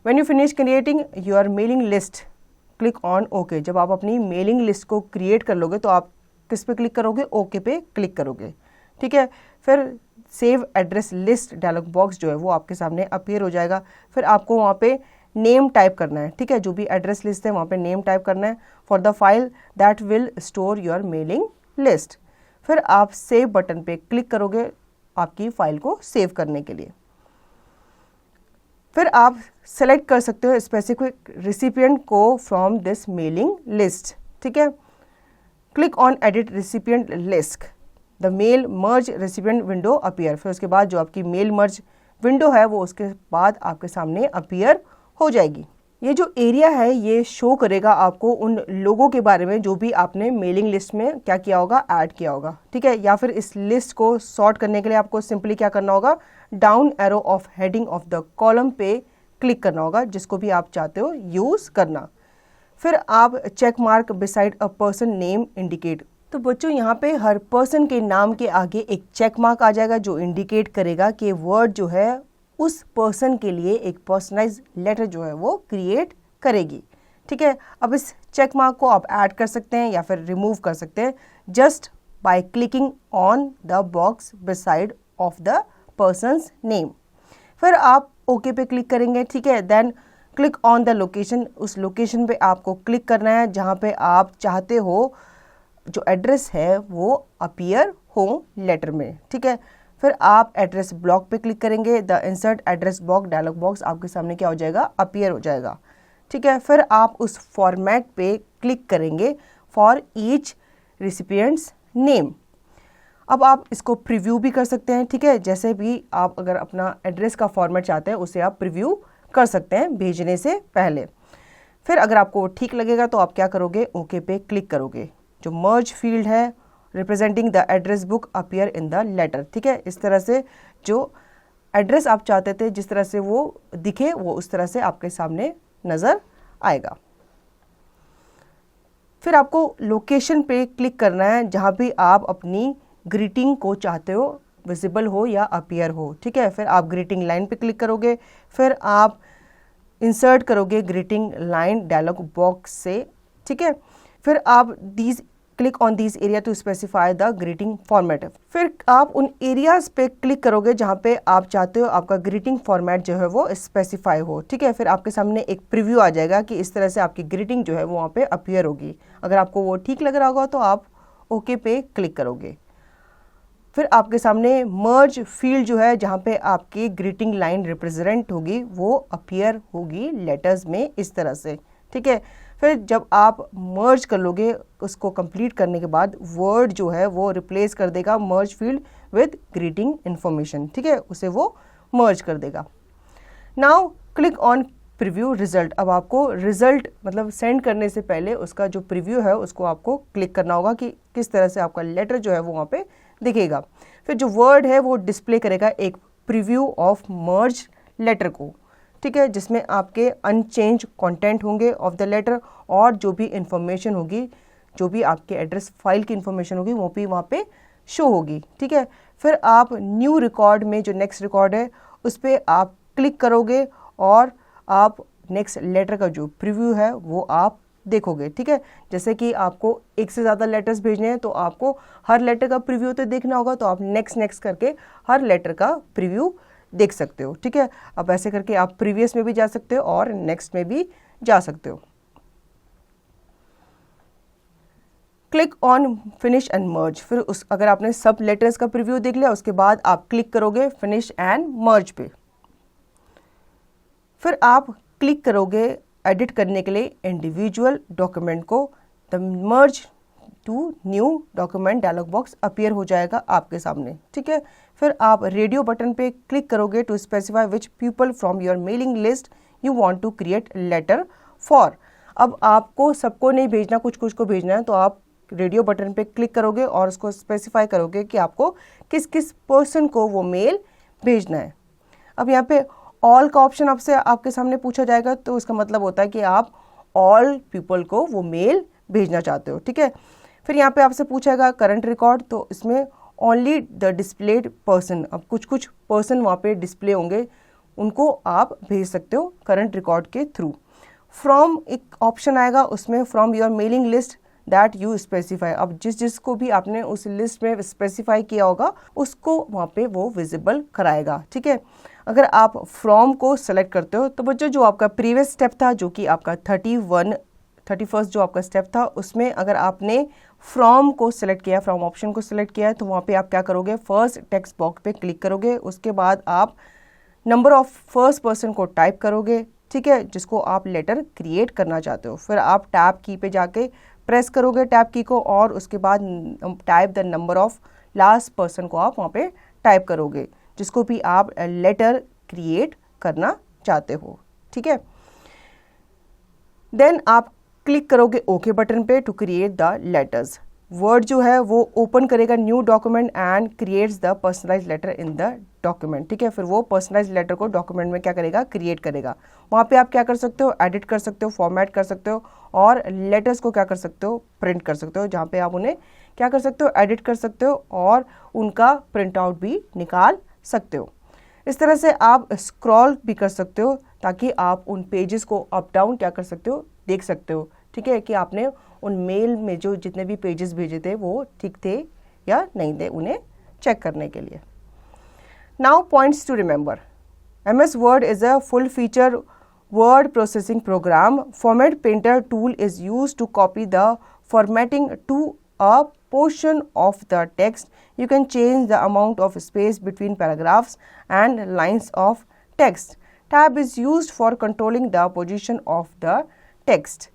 When you finish creating your mailing list, click on OK। जब आप अपनी मेलिंग लिस्ट को क्रिएट कर लोगे तो आप किस पे क्लिक करोगे, ओके पे क्लिक करोगे, ठीक है। फिर save address list dialog box जो है वो आपके सामने अपीयर हो जाएगा। फिर आपको वहाँ पे नेम टाइप करना है, ठीक है। जो भी एड्रेस लिस्ट है वहाँ पे नेम टाइप करना है for the file that will store your mailing list. फिर आप सेव बटन पे क्लिक करोगे आपकी फाइल को सेव करने के लिए। फिर आप सेलेक्ट कर सकते हो स्पेसिफिक रिसिपिएंट को फ्रॉम दिस मेलिंग लिस्ट, ठीक है। Click on edit recipient list, the mail merge recipient window appear. फिर उसके बाद जो आपकी मेल मर्ज विंडो है वो उसके बाद आपके सामने अपीयर हो जाएगी। ये जो एरिया है ये शो करेगा आपको उन लोगों के बारे में जो भी आपने मेलिंग लिस्ट में क्या किया होगा, ऐड किया होगा, ठीक है। या फिर इस लिस्ट को सॉर्ट करने के लिए आपको सिंपली क्या करना होगा, down arrow of heading of the column पे क्लिक करना होगा, जिसको भी आप चाहते हो यूज करना। फिर आप check mark beside a person name indicate. तो बच्चों यहाँ पे हर पर्सन के नाम के आगे एक चेक मार्क आ जाएगा जो इंडिकेट करेगा कि वर्ड जो है उस पर्सन के लिए एक पर्सनलाइज लेटर जो है वो क्रिएट करेगी, ठीक है। अब इस चेक मार्क को आप ऐड कर सकते हैं या फिर रिमूव कर सकते हैं just by clicking on the box beside of the person's name. फिर आप ओके पे क्लिक करेंगे, ठीक है। Then click on the location, उस लोकेशन पे आपको क्लिक करना है जहाँ पे आप चाहते हो जो एड्रेस है वो अपीयर हो लेटर में, ठीक है। फिर आप एड्रेस ब्लॉक पे क्लिक करेंगे, the insert address box dialog box आपके सामने क्या हो जाएगा, अपीयर हो जाएगा, ठीक है। फिर आप उस फॉर्मेट पे क्लिक करेंगे फॉर ईच रिसिपिएंट्स नेम। अब आप इसको प्रीव्यू भी कर सकते हैं, ठीक है। जैसे भी आप अगर अपना एड्रेस का फॉर्मेट चाहते हैं उसे आप प्रीव्यू कर सकते हैं भेजने से पहले। फिर अगर आपको ठीक लगेगा तो आप क्या करोगे, ओके पे क्लिक करोगे। जो मर्ज फील्ड है representing the address book appear in the letter, ठीक है। इस तरह से जो एड्रेस आप चाहते थे जिस तरह से वो दिखे वो उस तरह से आपके सामने नज़र आएगा। फिर आपको लोकेशन पे क्लिक करना है जहाँ भी आप अपनी ग्रीटिंग को चाहते हो विजिबल हो या अपीयर हो, ठीक है। फिर आप ग्रीटिंग लाइन पे क्लिक करोगे, फिर आप इंसर्ट करोगे ग्रीटिंग लाइन डायलॉग बॉक्स से, ठीक है। फिर आप click on these area to specify the greeting format. फिर आप उन एरियाज पे क्लिक करोगे जहाँ पे आप चाहते हो आपका ग्रीटिंग फॉर्मेट जो है वो स्पेसिफाई हो, ठीक है। फिर आपके सामने एक प्रीव्यू आ जाएगा कि इस तरह से आपकी ग्रीटिंग जो है वो वहाँ पे अपीयर होगी। अगर आपको वो ठीक लग रहा होगा तो आप ओके पे क्लिक करोगे। फिर आपके सामने मर्ज फील्ड जो है जहाँ पे आपकी ग्रीटिंग लाइन रिप्रेजेंट होगी वो अपीयर होगी लेटर्स में इस तरह से, ठीक है। फिर जब आप मर्ज कर लोगे उसको कंप्लीट करने के बाद वर्ड जो है वो रिप्लेस कर देगा मर्ज फील्ड विद ग्रीटिंग इन्फॉर्मेशन, ठीक है, उसे वो मर्ज कर देगा। Now click on preview result. अब आपको रिजल्ट मतलब सेंड करने से पहले उसका जो प्रीव्यू है उसको आपको क्लिक करना होगा कि किस तरह से आपका लेटर जो है वो वहाँ पे दिखेगा। फिर जो वर्ड है वो डिस्प्ले करेगा एक प्रीव्यू ऑफ मर्ज लेटर को, ठीक है, जिसमें आपके अनचेंज कंटेंट होंगे ऑफ द लेटर और जो भी इंफॉर्मेशन होगी जो भी आपके एड्रेस फाइल की इन्फॉर्मेशन होगी वो भी वहाँ पे शो होगी, ठीक है। फिर आप न्यू रिकॉर्ड में जो नेक्स्ट रिकॉर्ड है उस पर आप क्लिक करोगे और आप नेक्स्ट लेटर का जो प्रीव्यू है वो आप देखोगे, ठीक है। जैसे कि आपको एक से ज़्यादा लेटर्स भेजने हैं तो आपको हर लेटर का प्रीव्यू तो देखना होगा, तो आप नेक्स्ट करके हर लेटर का प्रीव्यू देख सकते हो, ठीक है। अब ऐसे करके आप प्रीवियस में भी जा सकते हो और नेक्स्ट में भी जा सकते हो। Click on finish and merge, फिर उस अगर आपने सब लेटर्स का प्रीव्यू देख लिया उसके बाद आप क्लिक करोगे फिनिश एंड मर्ज पे। फिर आप क्लिक करोगे एडिट करने के लिए इंडिविजुअल डॉक्यूमेंट को। The merge to new document dialog box appear हो जाएगा आपके सामने, ठीक है। फिर आप रेडियो बटन पे क्लिक करोगे to specify which people from your mailing list you want to create letter for. अब आपको सबको नहीं भेजना, कुछ कुछ को भेजना है, तो आप रेडियो बटन पे क्लिक करोगे और उसको स्पेसिफाई करोगे कि आपको किस किस पर्सन को वो मेल भेजना है। अब यहाँ पे ऑल का ऑप्शन आपसे आपके सामने पूछा जाएगा, तो इसका मतलब होता है कि आप ऑल पीपल को वो मेल भेजना चाहते हो, ठीक है। फिर यहाँ पे आपसे पूछेगा करंट रिकॉर्ड, तो इसमें ओनली द डिस्प्लेड पर्सन, अब कुछ कुछ पर्सन वहाँ पे डिस्प्ले होंगे, उनको आप भेज सकते हो करंट रिकॉर्ड के थ्रू। फ्रॉम एक ऑप्शन आएगा, उसमें from your mailing list that you specify, अब जिसको भी आपने उस लिस्ट में स्पेसिफाई किया होगा उसको वहाँ पे वो विजिबल कराएगा, ठीक है। अगर आप फ्रॉम को सेलेक्ट करते हो तो बच्चों जो आपका प्रीवियस स्टेप था, जो कि आपका 31 जो आपका स्टेप था, उसमें अगर आपने फ्रॉम को सिलेक्ट किया, फ्रॉम ऑप्शन को सिलेक्ट किया है, तो वहाँ पे आप क्या करोगे, फर्स्ट टेक्स्ट बॉक्स पे क्लिक करोगे, उसके बाद आप नंबर ऑफ फर्स्ट पर्सन को टाइप करोगे, ठीक है, जिसको आप लेटर क्रिएट करना चाहते हो। फिर आप टैब की पे जाके प्रेस करोगे टैब की को, और उसके बाद type the number of last person को आप वहाँ पे टाइप करोगे, जिसको भी आप लेटर क्रिएट करना चाहते हो, ठीक है। देन आप क्लिक करोगे ओके बटन पे to create the letters. Word जो है वो ओपन करेगा new document and creates the personalize letter in the document, ठीक है। फिर वो पर्सनलाइज लेटर को डॉक्यूमेंट में क्या करेगा, क्रिएट करेगा। वहाँ पे आप क्या कर सकते हो, एडिट कर सकते हो, फॉर्मेट कर सकते हो, और लेटर्स को क्या कर सकते हो, प्रिंट कर सकते हो, जहाँ पे आप उन्हें क्या कर सकते हो, एडिट कर सकते हो और उनका प्रिंट आउट भी निकाल सकते हो। इस तरह से आप स्क्रॉल भी कर सकते हो ताकि आप उन पेजेस को अप डाउन क्या कर सकते हो, देख सकते हो, ठीक है, कि आपने उन मेल में जो जितने भी पेजेस भेजे थे वो ठीक थे या नहीं थे, उन्हें चेक करने के लिए। Now points to remember. MS Word is a full feature word processing program. Format Painter tool is used to copy the formatting to a portion of the text. You can change the amount of space between paragraphs and lines of text. Tab is used for controlling the position of the text.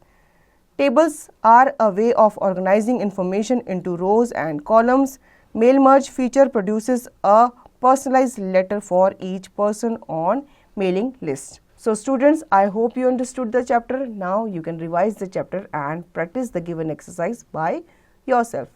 Tables are a way of organizing information into rows and columns. Mail merge feature produces a personalized letter for each person on mailing list. So students, I hope you understood the chapter. Now you can revise the chapter and practice the given exercise by yourself.